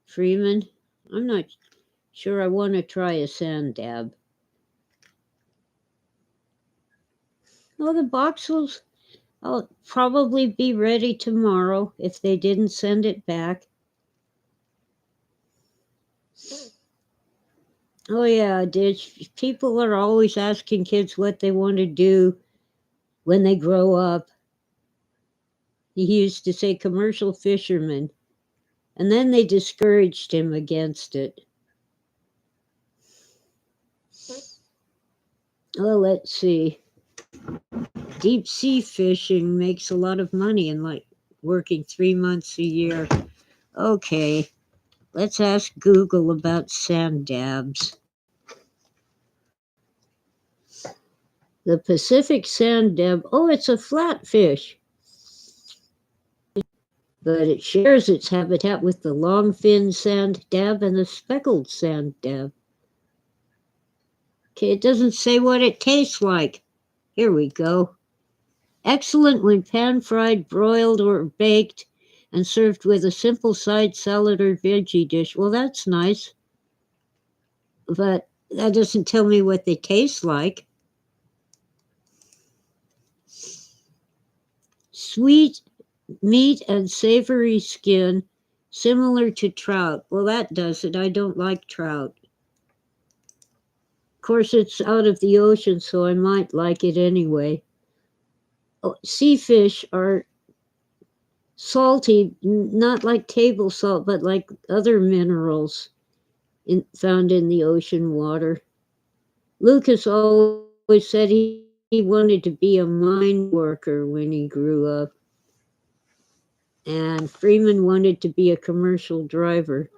Freeman? I'm not sure I want to try a sand dab. Well, the box will I'll probably be ready tomorrow if they didn't send it back. Oh yeah, people are always asking kids what they want to do when they grow up. He used to say commercial fisherman, and then they discouraged him against it. Oh, let's see. Deep sea fishing makes a lot of money and like working 3 months a year. Okay, let's ask Google about sand dabs. The Pacific sand dab. Oh, it's a flatfish. But it shares its habitat with the long-fin sand dab and the speckled sand dab. Okay, it doesn't say what it tastes like. Here we go. Excellent when pan-fried, broiled, or baked, and served with a simple side salad or veggie dish. Well, that's nice. But that doesn't tell me what they taste like. Sweet meat and savory skin, similar to trout. Well, that does it. I don't like trout. Of course, it's out of the ocean, so I might like it anyway. Oh, sea fish are salty, not like table salt, but like other minerals found in the ocean water. Lucas always said he wanted to be a mine worker when he grew up. And Freeman wanted to be a commercial driver.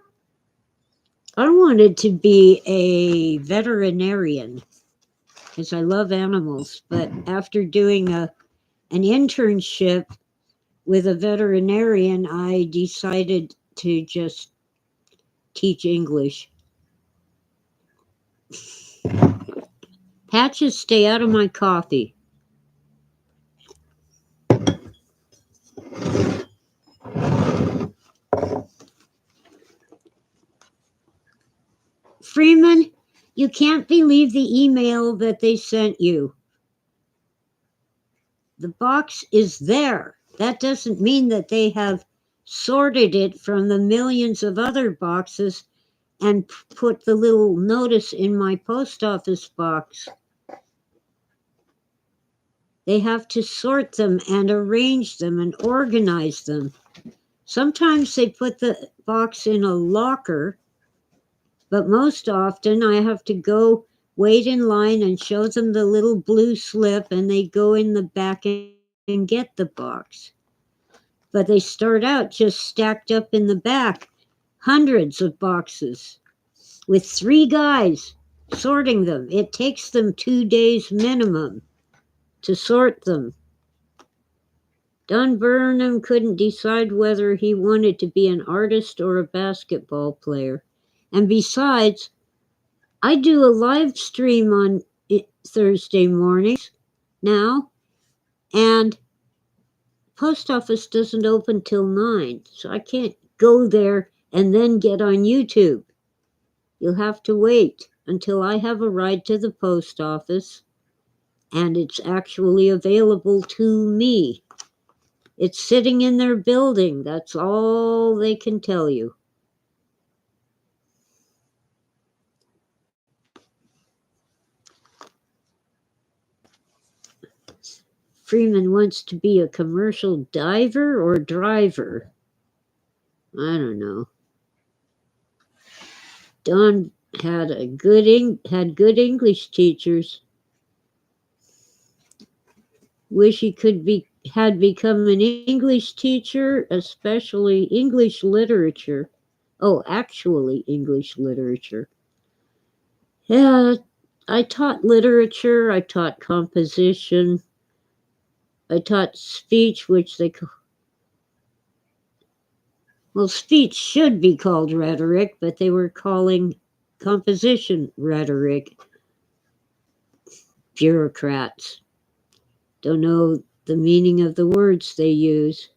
I wanted to be a veterinarian because I love animals, but after doing an internship with a veterinarian, I decided to just teach English. Patches, stay out of my coffee. Freeman, you can't believe the email that they sent you. The box is there. That doesn't mean that they have sorted it from the millions of other boxes and put the little notice in my post office box. They have to sort them and arrange them and organize them. Sometimes they put the box in a locker, but most often I have to go wait in line and show them the little blue slip, and they go in the back and get the box. But they start out just stacked up in the back, hundreds of boxes, with 3 guys sorting them. It takes them 2 days minimum to sort them. Don Burnham couldn't decide whether he wanted to be an artist or a basketball player. And besides, I do a live stream on Thursday mornings now, and post office doesn't open till 9, so I can't go there and then get on YouTube. You'll have to wait until I have a ride to the post office and it's actually available to me. It's sitting in their building. That's all they can tell you. Freeman wants to be a commercial diver or driver. I don't know. Don had good English teachers. Wish he had become an English teacher, especially English literature. Oh, actually English literature. Yeah, I taught literature, I taught composition, I taught speech, which well, speech should be called rhetoric, but they were calling composition rhetoric. Bureaucrats don't know the meaning of the words they use.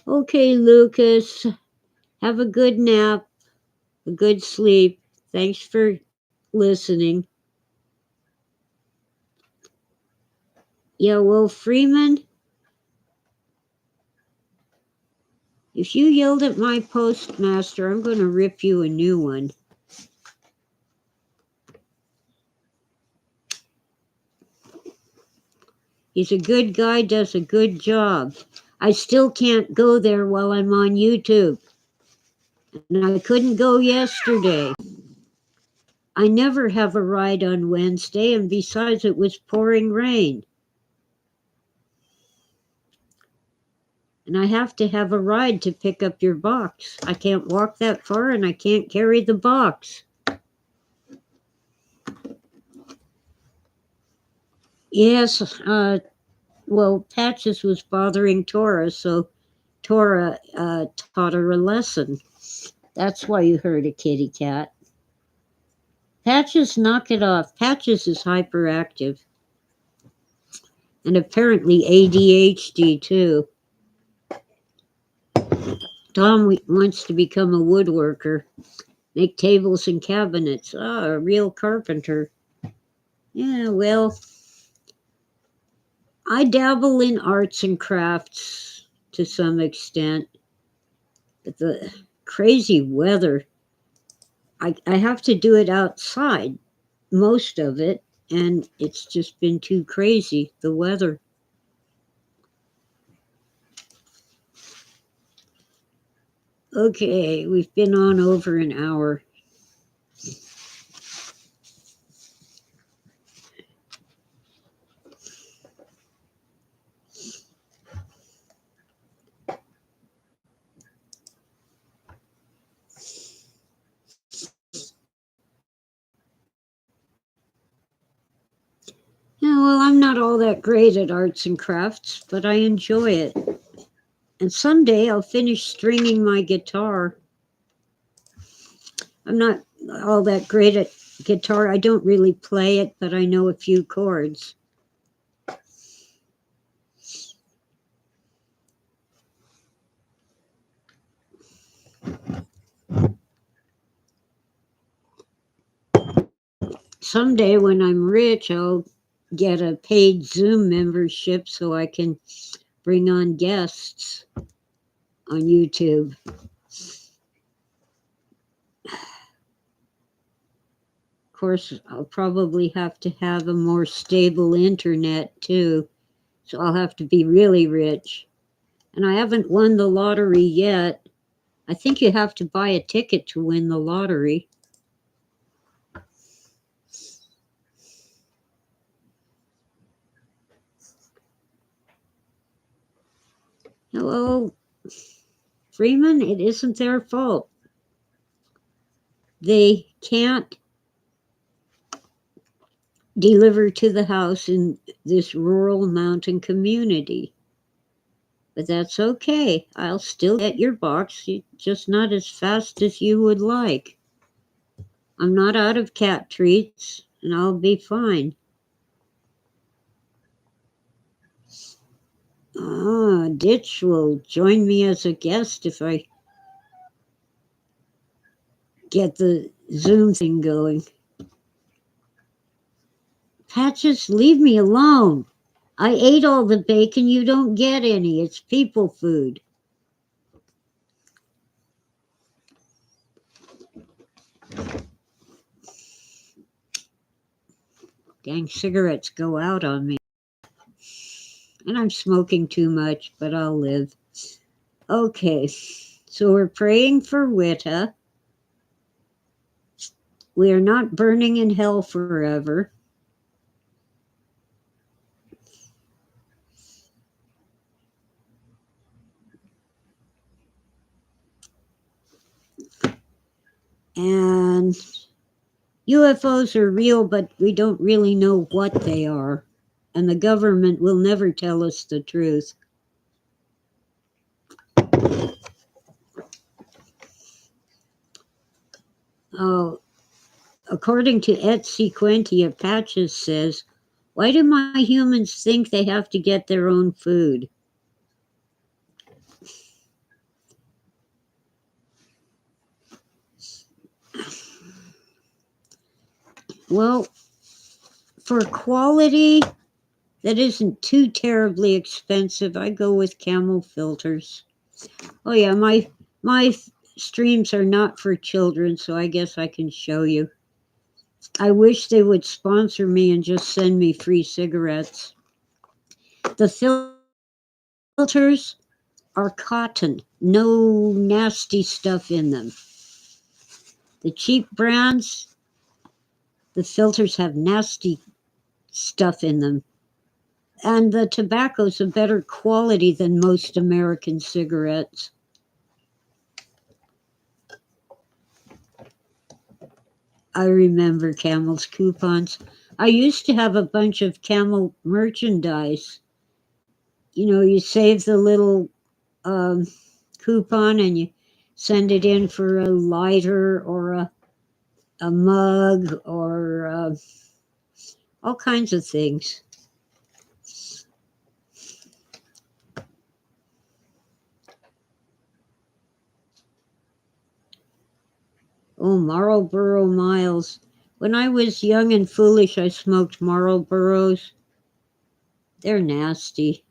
Okay, Lucas, have a good nap, a good sleep. Thanks for listening. Yeah, well, Freeman, if you yelled at my postmaster, I'm going to rip you a new one. He's a good guy, does a good job. I still can't go there while I'm on YouTube. And I couldn't go yesterday. I never have a ride on Wednesday, and besides, it was pouring rain. And I have to have a ride to pick up your box. I can't walk that far, and I can't carry the box. Yes, well, Patches was bothering Tora, so Tora taught her a lesson. That's why you heard a kitty cat. Patches, knock it off. Patches is hyperactive. And apparently ADHD too. Tom wants to become a woodworker, make tables and cabinets. Ah, a real carpenter. Yeah, well, I dabble in arts and crafts to some extent. But the crazy weather, I have to do it outside, most of it, and it's just been too crazy, the weather. Okay, we've been on over an hour. Yeah, well, I'm not all that great at arts and crafts, but I enjoy it. And someday I'll finish stringing my guitar. I'm not all that great at guitar. I don't really play it, but I know a few chords. Someday when I'm rich, I'll get a paid Zoom membership so I can bring on guests on YouTube. Of course, I'll probably have to have a more stable internet too, so I'll have to be really rich. And I haven't won the lottery yet. I think you have to buy a ticket to win the lottery. Hello, Freeman, it isn't their fault. They can't deliver to the house in this rural mountain community. But that's okay. I'll still get your box, just not as fast as you would like. I'm not out of cat treats, and I'll be fine. Ah, Ditch will join me as a guest if I get the Zoom thing going. Patches, leave me alone. I ate all the bacon. You don't get any. It's people food. Dang, cigarettes go out on me. And I'm smoking too much, but I'll live. Okay, so we're praying for Witta. We are not burning in hell forever. And UFOs are real, but we don't really know what they are, and the government will never tell us the truth. Oh, according to Etsy Quenty of Patches says, why do my humans think they have to get their own food? Well, for quality that isn't too terribly expensive, I go with Camel filters. Oh yeah, my streams are not for children, so I guess I can show you. I wish they would sponsor me and just send me free cigarettes. The filters are cotton, no nasty stuff in them. The cheap brands, the filters have nasty stuff in them. And the tobacco's a better quality than most American cigarettes. I remember Camel's coupons. I used to have a bunch of Camel merchandise. You know, you save the little coupon and you send it in for a lighter or a mug or all kinds of things. Oh, Marlboro Miles. When I was young and foolish, I smoked Marlboros. They're nasty.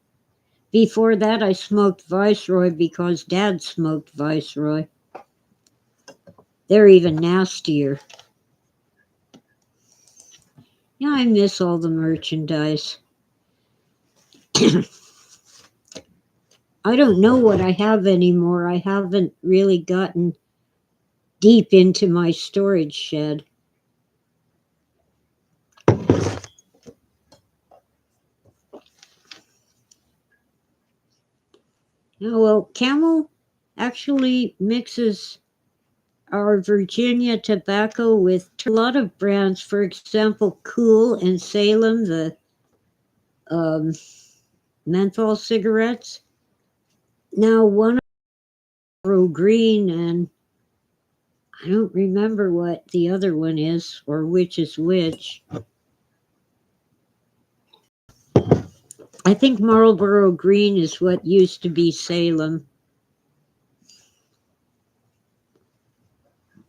Before that, I smoked Viceroy because Dad smoked Viceroy. They're even nastier. Yeah, I miss all the merchandise. I don't know what I have anymore. I haven't really gotten deep into my storage shed. Oh, well, Camel actually mixes our Virginia tobacco with a lot of brands. For example, Cool and Salem, the um, menthol cigarettes. Now, one of green, and I don't remember what the other one is or which is which. I think Marlboro Green is what used to be Salem.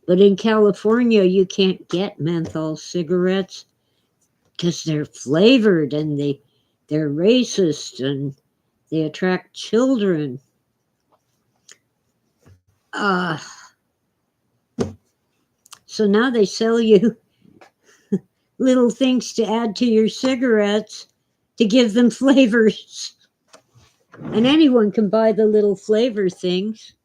But in California, you can't get menthol cigarettes because they're flavored and they're racist and they attract children. Uh, so now they sell you little things to add to your cigarettes to give them flavors. And anyone can buy the little flavor things.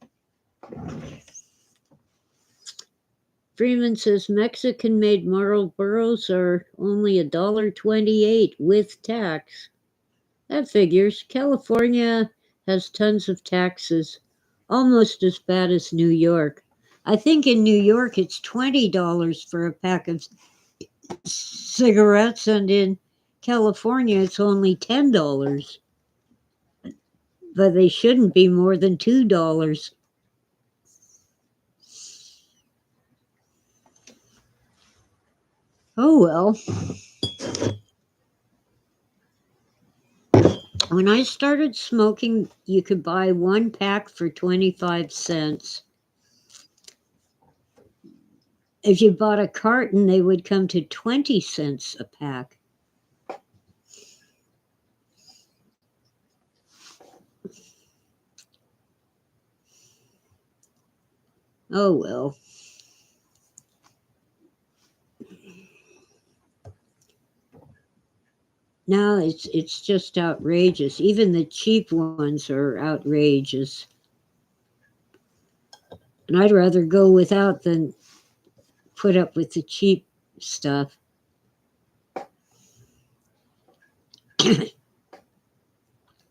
Freeman says Mexican made Marlboros are only $1.28 with tax. That figures. California has tons of taxes, almost as bad as New York. I think in New York it's $20 for a pack of cigarettes, and in California it's only $10. But they shouldn't be more than $2. Oh well. When I started smoking, you could buy one pack for 25 cents. If you bought a carton, they would come to 20 cents a pack. Oh well. Now it's just outrageous. Even the cheap ones are outrageous. And I'd rather go without than put up with the cheap stuff.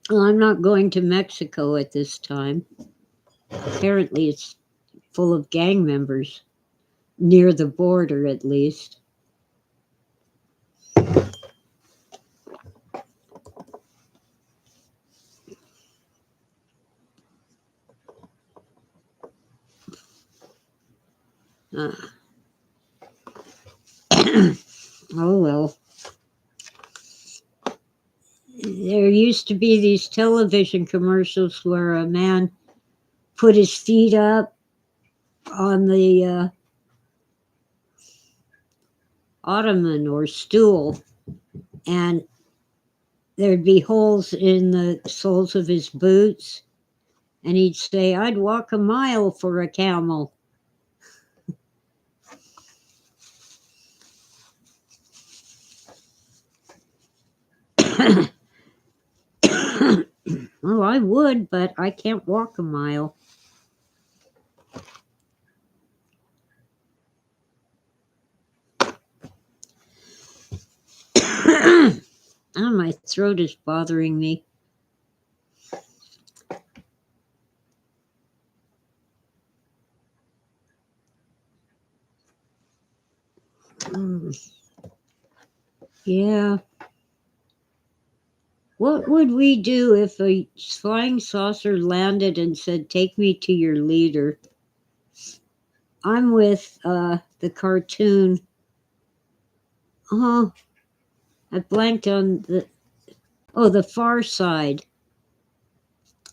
Well, I'm not going to Mexico at this time. Apparently, it's full of gang members, near the border at least. Uh, oh well. There used to be these television commercials where a man put his feet up on the ottoman or stool, and there'd be holes in the soles of his boots, and he'd say, "I'd walk a mile for a camel." Well, I would, but I can't walk a mile. Oh, my throat is bothering me. Yeah. What would we do if a flying saucer landed and said, "Take me to your leader"? I'm with the cartoon. Oh, I blanked on the Far Side.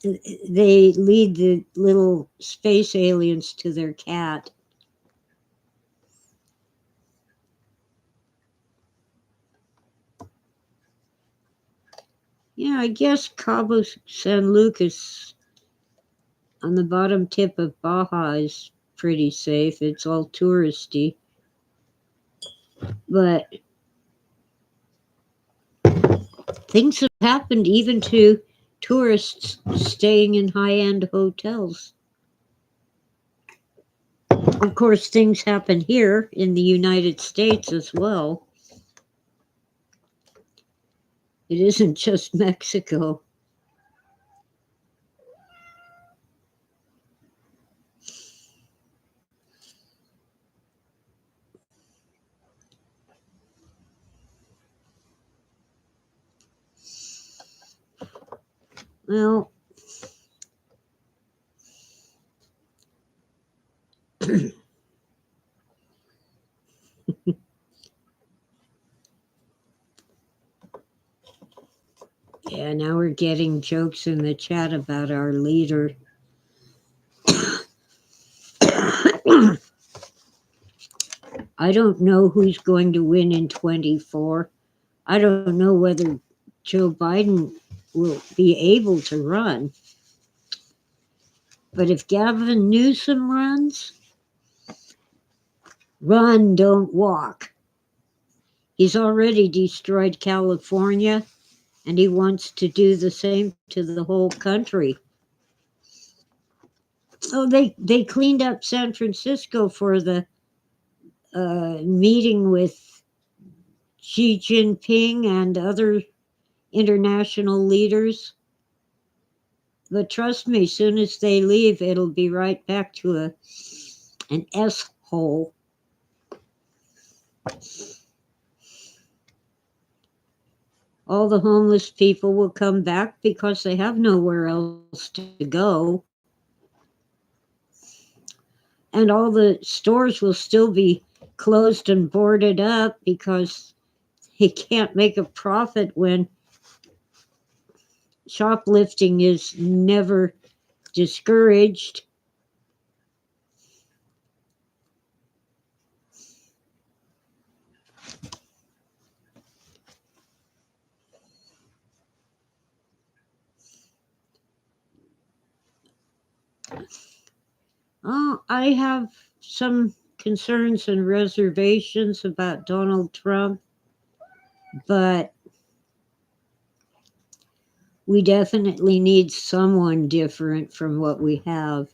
They lead the little space aliens to their cat. Yeah, I guess Cabo San Lucas on the bottom tip of Baja is pretty safe. It's all touristy. But things have happened even to tourists staying in high-end hotels. Of course, things happen here in the United States as well. It isn't just Mexico. Well, yeah, now we're getting jokes in the chat about our leader. I don't know who's going to win in 24. I don't know whether Joe Biden will be able to run. But if Gavin Newsom runs, run, don't walk. He's already destroyed California, and he wants to do the same to the whole country. Oh, they cleaned up San Francisco for the meeting with Xi Jinping and other international leaders. But trust me, soon as they leave, it'll be right back to an S hole. All the homeless people will come back because they have nowhere else to go. And all the stores will still be closed and boarded up because they can't make a profit when shoplifting is never discouraged. Oh, I have some concerns and reservations about Donald Trump, but we definitely need someone different from what we have.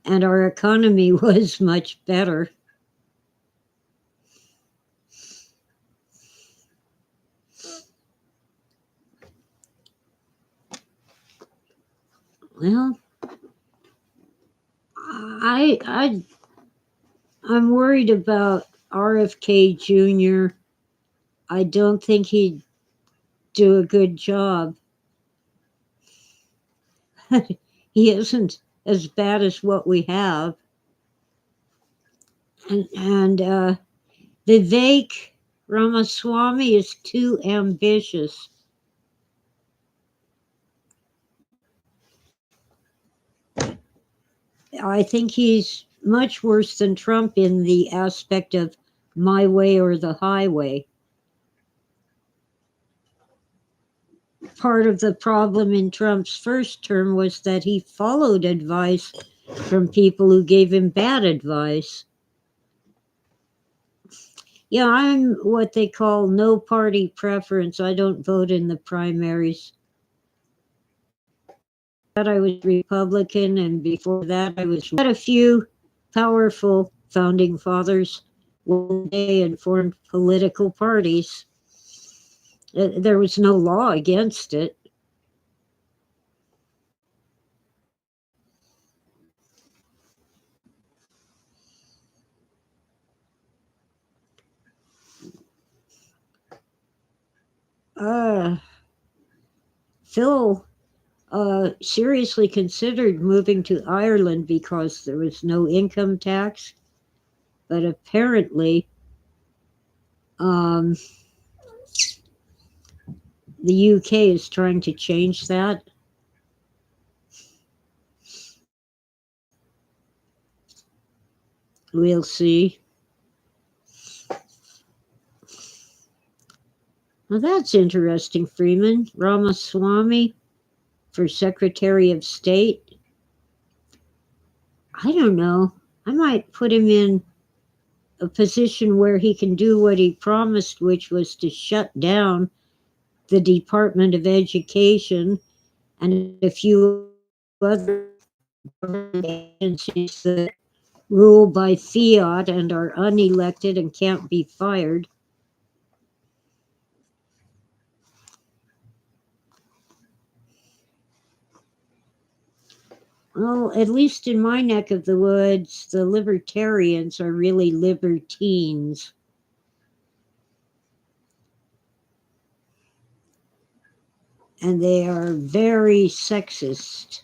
And our economy was much better. Well, I'm worried about RFK Jr., I don't think he'd do a good job. He isn't as bad as what we have. And Vivek Ramaswamy is too ambitious. I think he's much worse than Trump in the aspect of my way or the highway. Part of the problem in Trump's first term was that he followed advice from people who gave him bad advice. Yeah, I'm what they call no party preference. I don't vote in the primaries. That I was Republican, and before that I was. Had a few powerful founding fathers one day and formed political parties. There was no law against it. Uh, Phil seriously considered moving to Ireland because there was no income tax, but apparently um, the UK is trying to change that. We'll see. Well, that's interesting, Freeman. Ramaswamy for Secretary of State. I don't know. I might put him in a position where he can do what he promised, which was to shut down the Department of Education and a few other agencies that rule by fiat and are unelected and can't be fired. Well, at least in my neck of the woods, the libertarians are really libertines. And they are very sexist.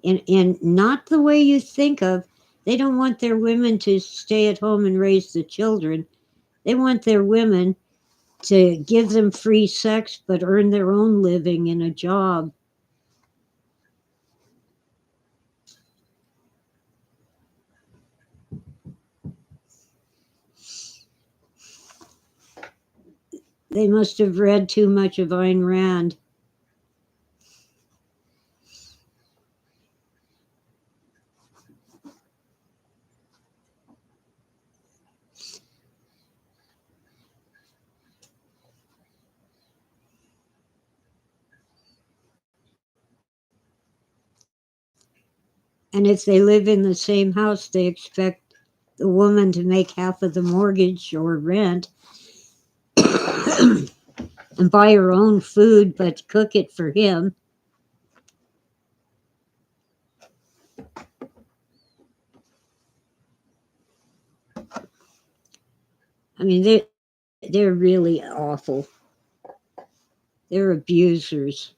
And not the way you think of. They don't want their women to stay at home and raise the children. They want their women to give them free sex but earn their own living in a job. They must have read too much of Ayn Rand. And if they live in the same house, they expect the woman to make half of the mortgage or rent and buy her own food, but cook it for him. I mean, they're really awful. They're abusers.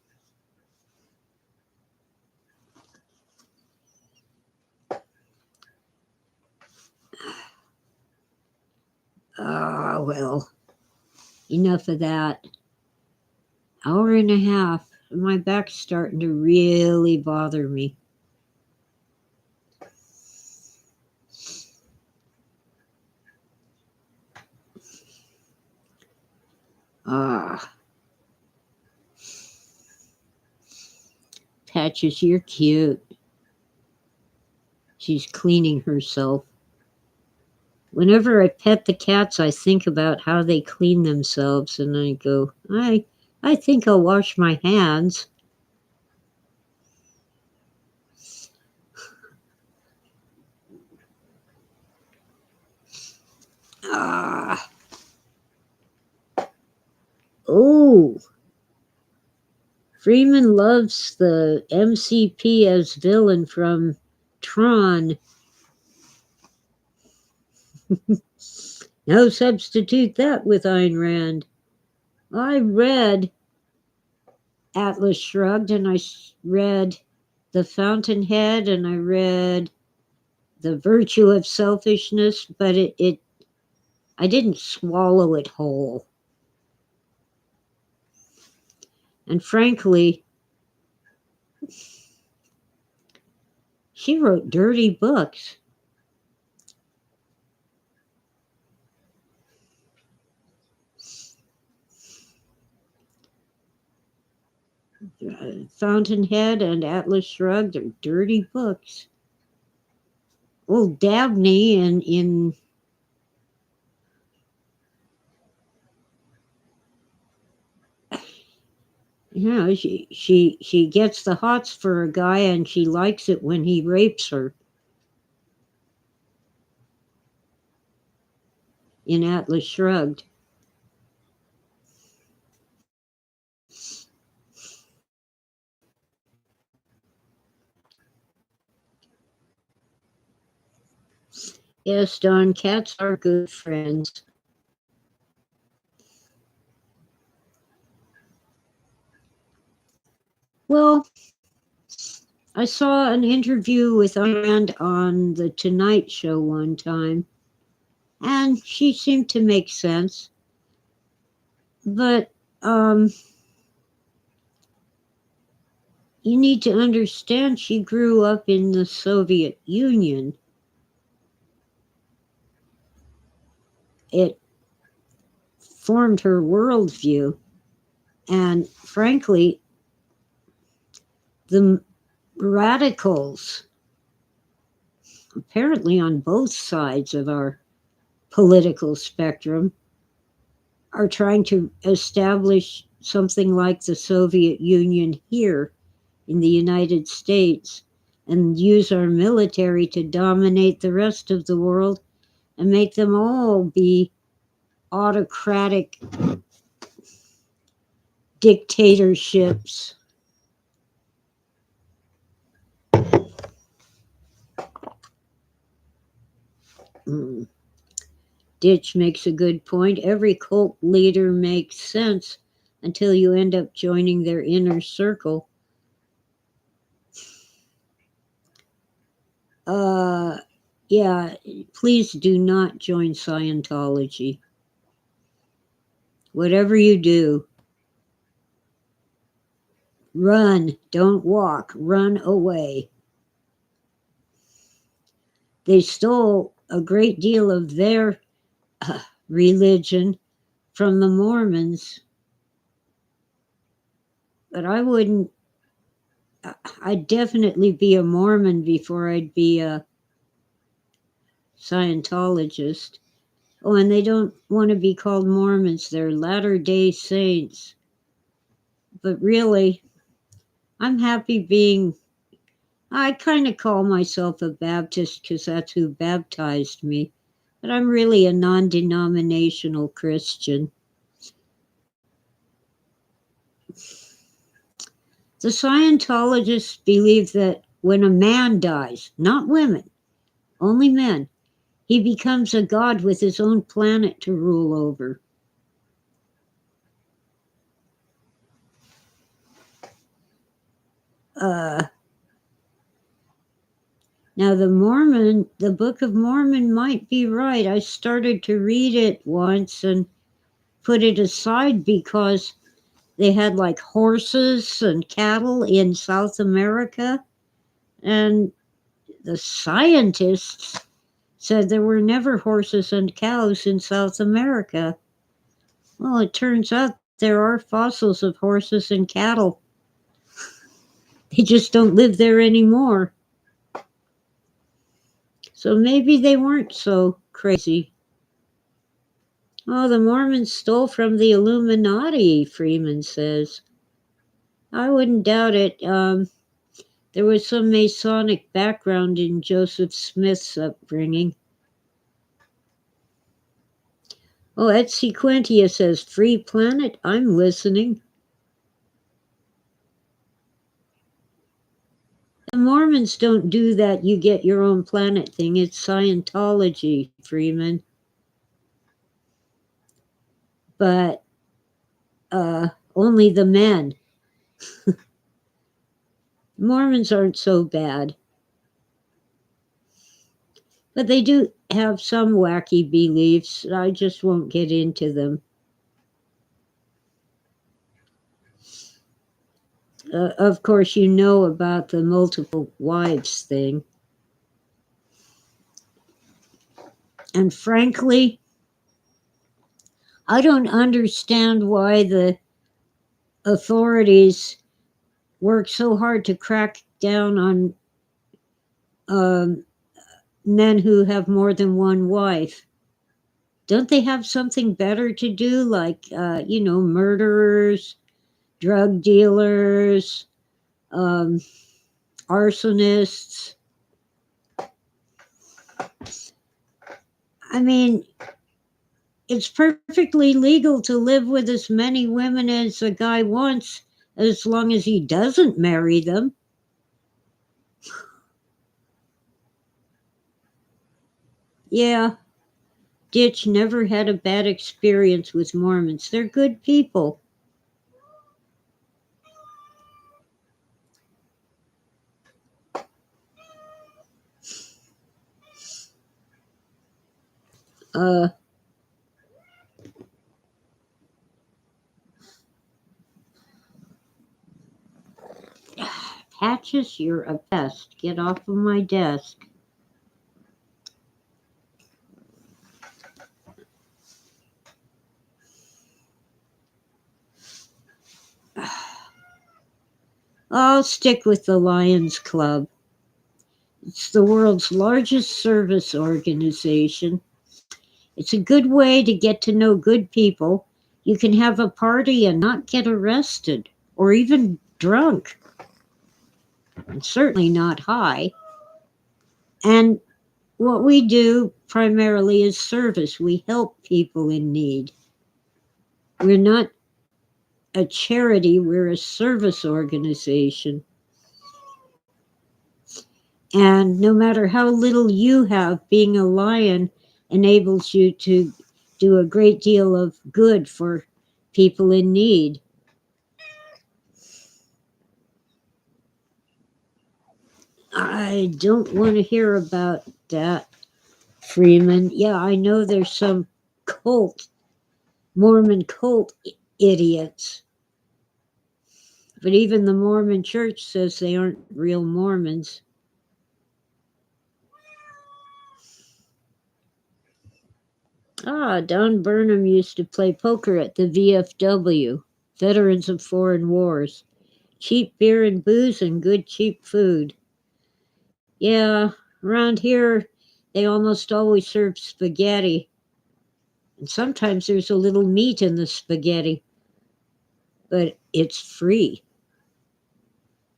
Ah, well, enough of that. Hour and a half. My back's starting to really bother me. Ah. Patches, you're cute. She's cleaning herself. Whenever I pet the cats, I think about how they clean themselves, and I go, I think I'll wash my hands. Ah. Oh. Freeman loves the MCP as villain from Tron. No substitute that with Ayn Rand. I read Atlas Shrugged, and read The Fountainhead, and I read The Virtue of Selfishness, but I didn't swallow it whole. And frankly, she wrote dirty books. Fountainhead and Atlas Shrugged are dirty books. Well, Dabney in she gets the hots for a guy, and she likes it when he rapes her. In Atlas Shrugged. Yes, Don, cats are good friends. Well, I saw an interview with Ayn Rand on The Tonight Show one time, and she seemed to make sense. But you need to understand she grew up in the Soviet Union. It formed her worldview. And frankly, the radicals, apparently on both sides of our political spectrum, are trying to establish something like the Soviet Union here in the United States and use our military to dominate the rest of the world and make them all be autocratic dictatorships. Ditch makes a good point. Every cult leader makes sense until you end up joining their inner circle. Yeah, please do not join Scientology. Whatever you do, run, don't walk, run away. They stole a great deal of their religion from the Mormons, but I'd definitely be a Mormon before I'd be a Scientologist. Oh, and they don't want to be called Mormons, they're Latter-day Saints. But really, I'm happy being, I kind of call myself a Baptist because that's who baptized me, but I'm really a non-denominational Christian. The Scientologists believe that when a man dies, not women, only men, he becomes a god with his own planet to rule over. Now the Book of Mormon might be right. I started to read it once and put it aside because they had like horses and cattle in South America, and the scientists said there were never horses and cows in South America. Well, it turns out there are fossils of horses and cattle. They just don't live there anymore. So maybe they weren't so crazy. Oh, the Mormons stole from the Illuminati, Freeman says. I wouldn't doubt it. There was some Masonic background in Joseph Smith's upbringing. Oh, Etsy Quintia says, Free Planet, I'm listening. The Mormons don't do that you get your own planet thing. It's Scientology, Freeman. But only the men. Mormons aren't so bad. But they do have some wacky beliefs. I just won't get into them. Of course, you know about the multiple wives thing. And frankly, I don't understand why the authorities work so hard to crack down on um, men who have more than one wife. Don't they have something better to do, like, murderers, drug dealers, um, arsonists? I mean, it's perfectly legal to live with as many women as a guy wants, as long as he doesn't marry them. Yeah, Ditch never had a bad experience with Mormons. They're good people. Uh, Patches, you're a pest. Get off of my desk. I'll stick with the Lions Club. It's the world's largest service organization. It's a good way to get to know good people. You can have a party and not get arrested or even drunk, and certainly not high. And what we do primarily is service. We help people in need. We're not a charity, we're a service organization. And no matter how little you have, being a lion enables you to do a great deal of good for people in need. I don't want to hear about that, Freeman. Yeah, I know there's some cult, Mormon cult idiots. But even the Mormon church says they aren't real Mormons. Don Burnham used to play poker at the VFW, Veterans of Foreign Wars. Cheap beer and booze and good cheap food. Yeah, around here they almost always serve spaghetti. And sometimes there's a little meat in the spaghetti, but it's free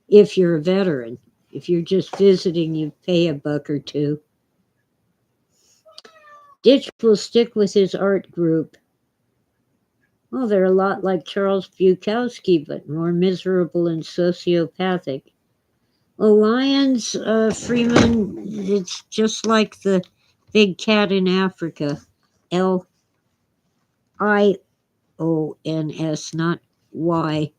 if you're a veteran. If you're just visiting, you pay $1 or $2. Ditch will stick with his art group. Well, they're a lot like Charles Bukowski, but more miserable and sociopathic. Well, lions, Freeman, it's just like the big cat in Africa. Lions, not Y.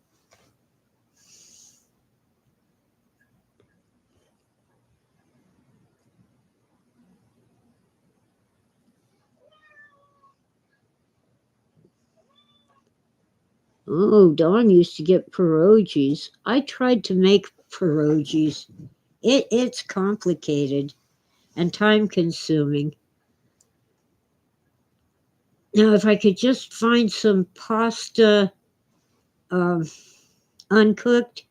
Oh, Dawn used to get pierogies. I tried to make pierogies. It's complicated and time consuming. Now, if I could just find some pasta um, uncooked,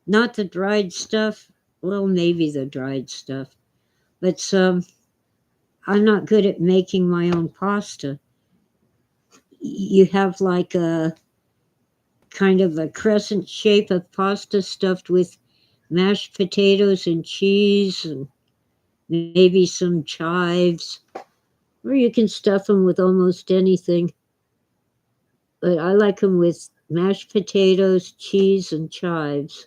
not the dried stuff, well, maybe the dried stuff, but I'm not good at making my own pasta. You have like a kind of a crescent shape of pasta stuffed with mashed potatoes and cheese and maybe some chives, or you can stuff them with almost anything. But I like them with mashed potatoes, cheese, and chives.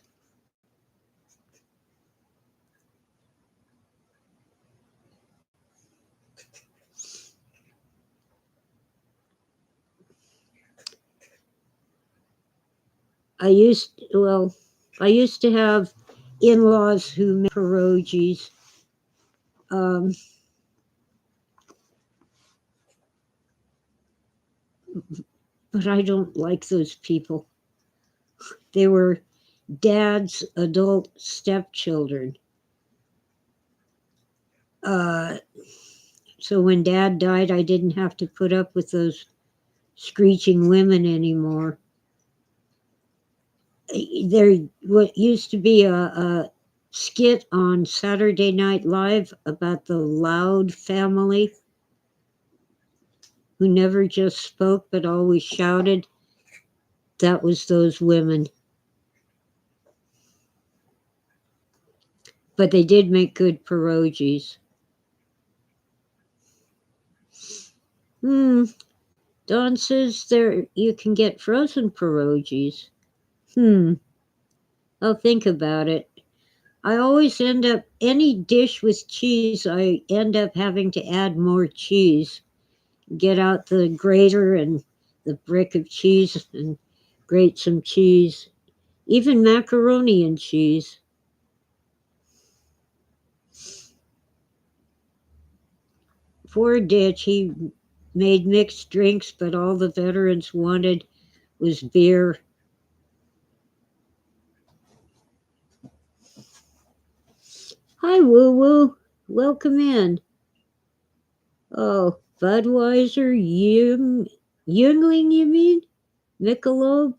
I used to have in-laws who made pierogies. Um, but I don't like those people. They were dad's adult stepchildren. Uh, so when dad died, I didn't have to put up with those screeching women anymore. There what used to be a skit on Saturday Night Live about the Loud family who never just spoke but always shouted. That was those women. But they did make good pierogies. Don says there you can get frozen pierogies. I'll think about it. I always end up, any dish with cheese, I end up having to add more cheese. Get out the grater and the brick of cheese and grate some cheese. Even macaroni and cheese. Poor Ditch, he made mixed drinks, but all the veterans wanted was beer. Hi, Woo Woo. Welcome in. Oh, Budweiser, Yingling, you mean? Michelob?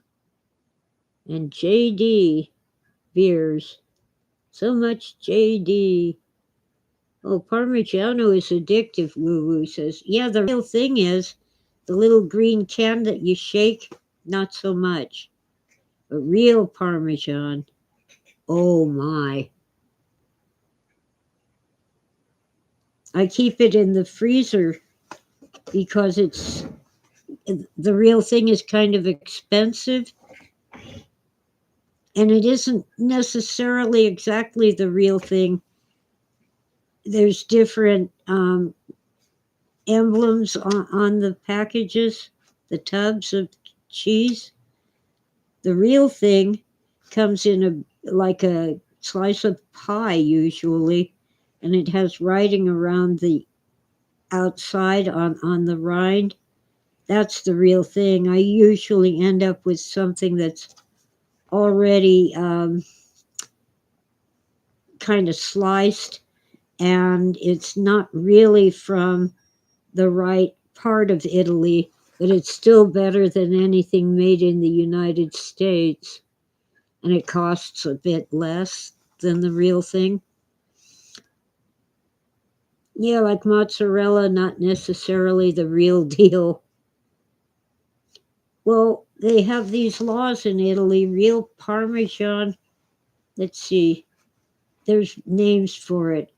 And JD beers. So much JD. Oh, Parmigiano is addictive, Woo Woo says. Yeah, the real thing is the little green can that you shake, not so much. But real Parmesan, oh my. I keep it in the freezer because the real thing is kind of expensive. And it isn't necessarily exactly the real thing. There's different emblems on the packages, the tubs of cheese. The real thing comes in like a slice of pie usually, and it has writing around the outside on the rind. That's the real thing. I usually end up with something that's already kind of sliced, and it's not really from the right part of Italy, but it's still better than anything made in the United States, and it costs a bit less than the real thing. Yeah, like mozzarella, not necessarily the real deal. Well, they have these laws in Italy, real Parmesan. Let's see, there's names for it.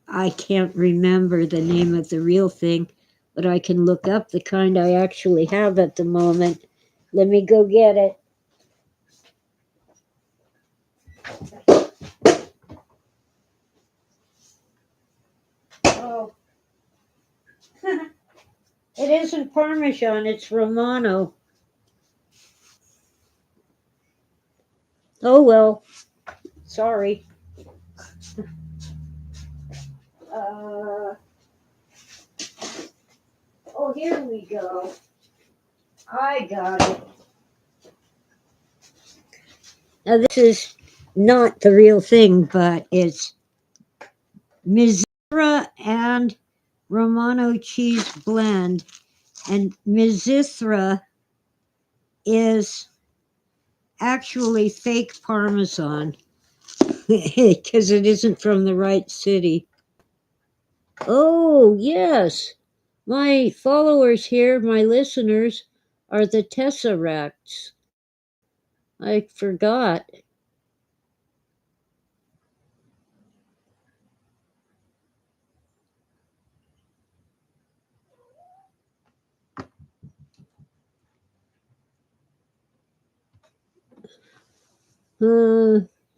I can't remember the name of the real thing, but I can look up the kind I actually have at the moment. Let me go get it. Oh, it isn't Parmesan, it's Romano. Oh well, sorry. Uh, oh, here we go. I got it. Now, this is not the real thing, but it's Mizithra and Romano cheese blend. And Mizithra is actually fake Parmesan because it isn't from the right city. Oh, yes. My followers here, my listeners, are the Tesseracts. I forgot.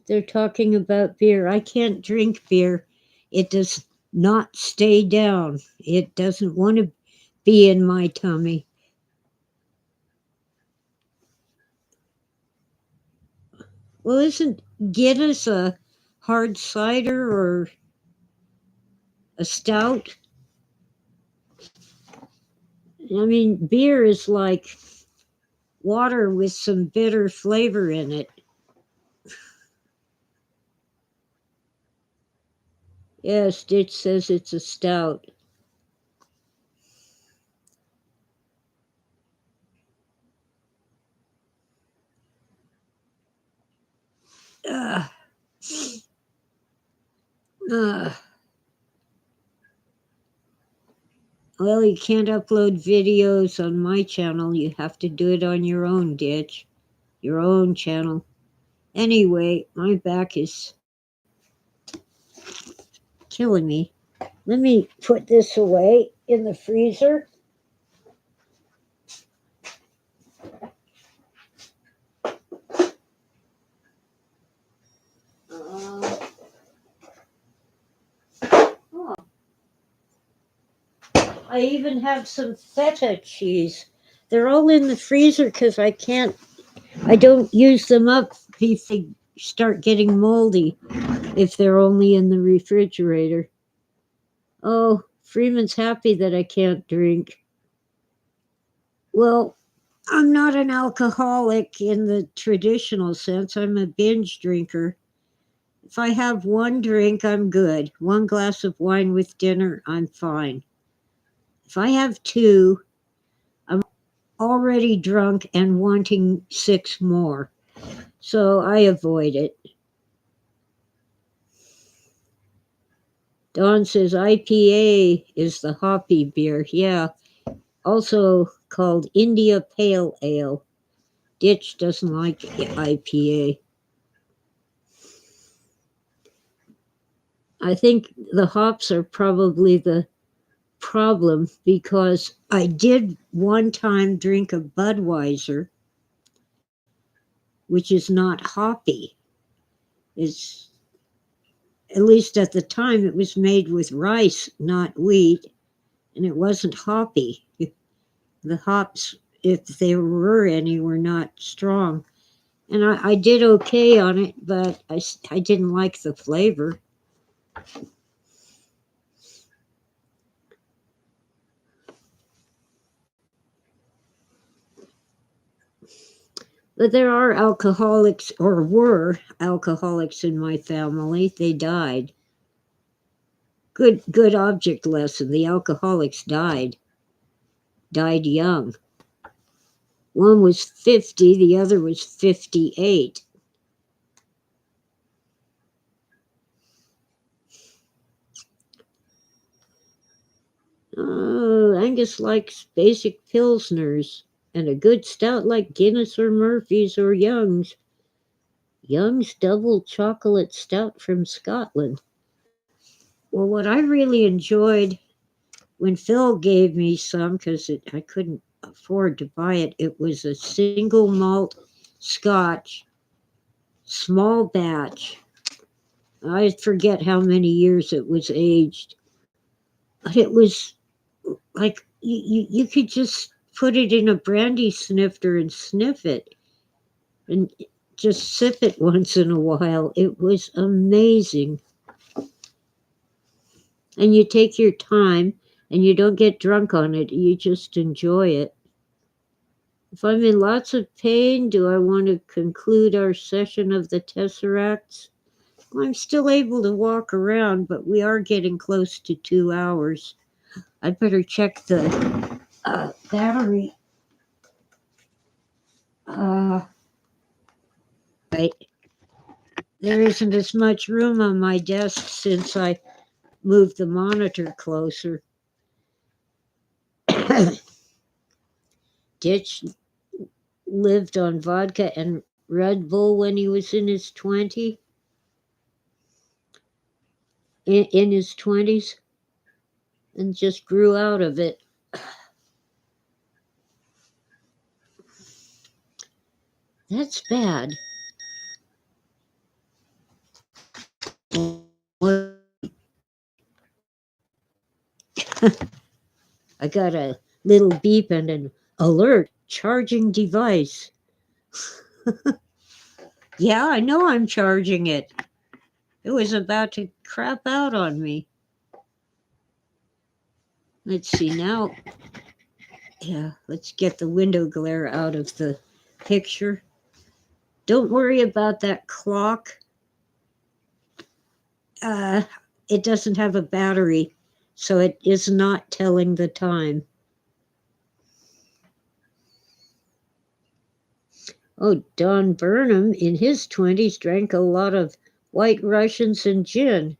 They're talking about beer. I can't drink beer. It does not stay down. It doesn't want to be in my tummy. Well, isn't Guinness a hard cider or a stout? I mean, beer is like water with some bitter flavor in it. Yes, Stitch says it's a stout. Ugh. Ugh. Well, you can't upload videos on my channel. You have to do it on your own, Ditch. Your own channel. Anyway, my back is killing me. Let me put this away in the freezer. Uh, oh, I even have some feta cheese. They're all in the freezer because I don't use them up if they start getting moldy if they're only in the refrigerator. Oh, Freeman's happy that I can't drink. Well, I'm not an alcoholic in the traditional sense. I'm a binge drinker. If I have one drink, I'm good. One glass of wine with dinner, I'm fine. If I have two, I'm already drunk and wanting six more. So I avoid it. Don says IPA is the hoppy beer. Yeah, also called India Pale Ale. Ditch doesn't like IPA. I think the hops are probably the problem because I did one time drink a Budweiser, which is not hoppy. It's, at least at the time, it was made with rice, not wheat, and it wasn't hoppy. The hops, if there were any, were not strong. And I did okay on it, but I didn't like the flavor. But there are alcoholics, or were alcoholics in my family. They died. Good object lesson. The alcoholics died young. One was 50, the other was 58. Oh, Angus likes basic Pilsners and a good stout like Guinness or Murphy's or Young's. Young's Double Chocolate Stout from Scotland. Well, what I really enjoyed when Phil gave me some, because I couldn't afford to buy it, it was a single malt scotch, small batch. I forget how many years it was aged, but it was like you could just put it in a brandy snifter and sniff it and just sip it once in a while. It was amazing. And you take your time and you don't get drunk on it, you just enjoy it. If I'm in lots of pain, do I want to conclude our session of the Tesseracts? Well, I'm still able to walk around, but we are getting close to 2 hours. I'd better check the battery. Right. There isn't as much room on my desk since I moved the monitor closer. Ditch lived on vodka and Red Bull when he was in his 20s, and just grew out of it. That's bad. I got a little beep and an alert charging device. Yeah, I know I'm charging it. It was about to crap out on me. Let's see now. Yeah, let's get the window glare out of the picture. Don't worry about that clock. Uh, it doesn't have a battery, so it is not telling the time. Oh, Don Burnham in his 20s drank a lot of White Russians and gin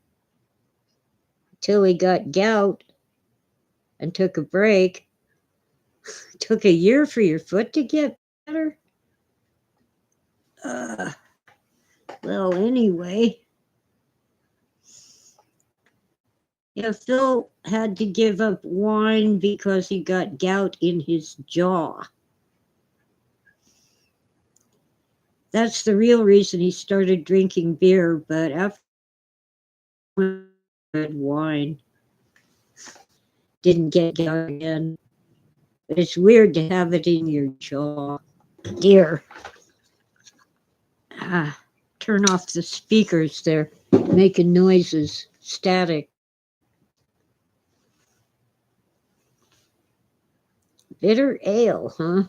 till he got gout and took a break. Took a year for your foot to get better? Uh, well, anyway. Yeah, Phil had to give up wine because he got gout in his jaw. That's the real reason he started drinking beer, but after red wine, didn't get gout again. But it's weird to have it in your jaw. Dear. Ah, turn off the speakers, they're making noises, static. Bitter ale, huh?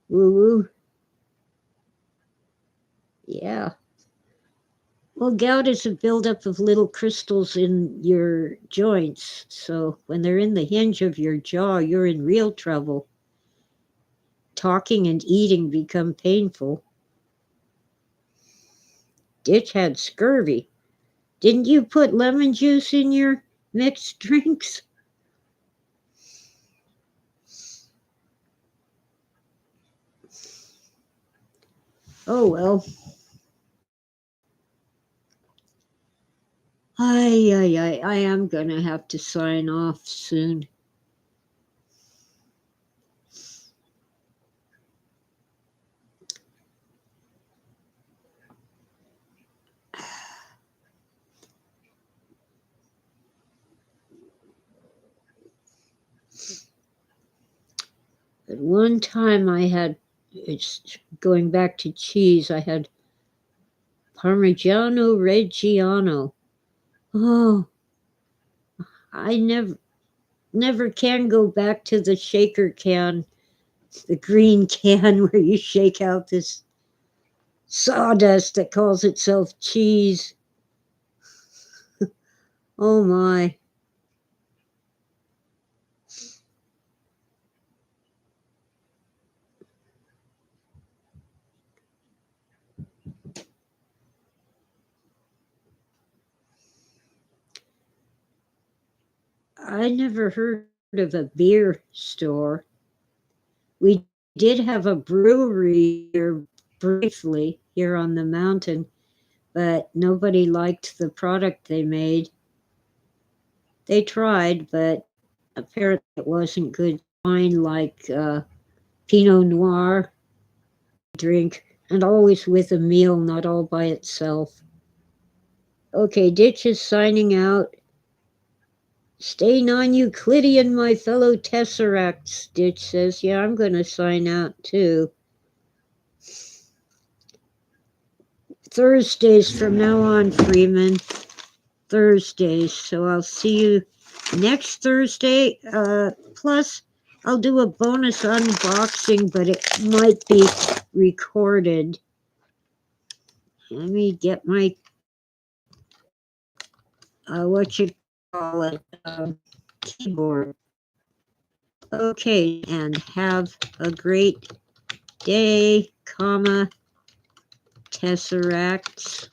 Woo woo. Yeah. Well, gout is a buildup of little crystals in your joints. So when they're in the hinge of your jaw, you're in real trouble. Talking and eating become painful. Ditch had scurvy. Didn't you put lemon juice in your mixed drinks? Oh well. I am gonna have to sign off soon. At one time I had, it's going back to cheese, I had Parmigiano Reggiano. Oh, I never can go back to the shaker can, the green can where you shake out this sawdust that calls itself cheese. Oh my. I never heard of a beer store. We did have a brewery here briefly here on the mountain, but nobody liked the product they made. They tried, but apparently it wasn't good wine like Pinot Noir drink, and always with a meal, not all by itself. Okay, Ditch is signing out. Stay non-Euclidean, my fellow Tesseracts, Ditch says. Yeah, I'm going to sign out too. Thursdays from now on, Freeman. Thursdays. So I'll see you next Thursday. Plus, I'll do a bonus unboxing, but it might be recorded. Let me get my, what you call it, keyboard. Okay, and have a great day, comma, Tesseracts.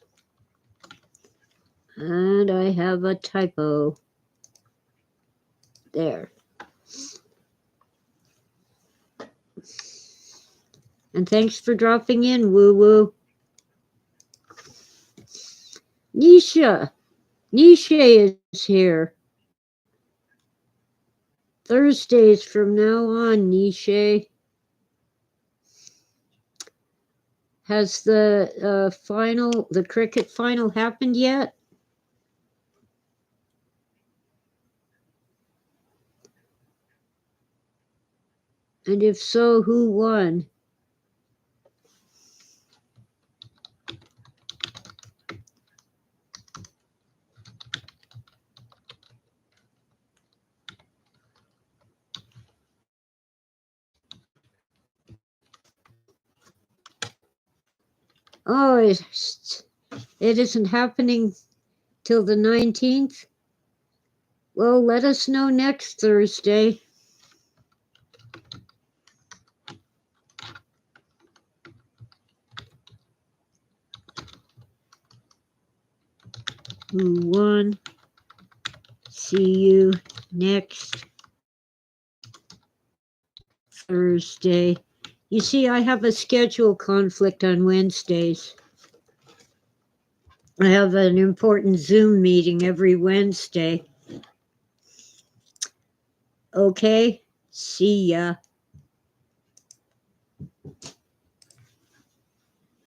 And I have a typo. There. And thanks for dropping in, woo woo. Nisha. Nisha is here. Thursdays from now on, Nisha. Has the cricket final happened yet? And if so, who won? Oh, it isn't happening till the 19th? Well, let us know next Thursday. Who won? See you next Thursday. You see, I have a schedule conflict on Wednesdays. I have an important Zoom meeting every Wednesday. Okay, see ya.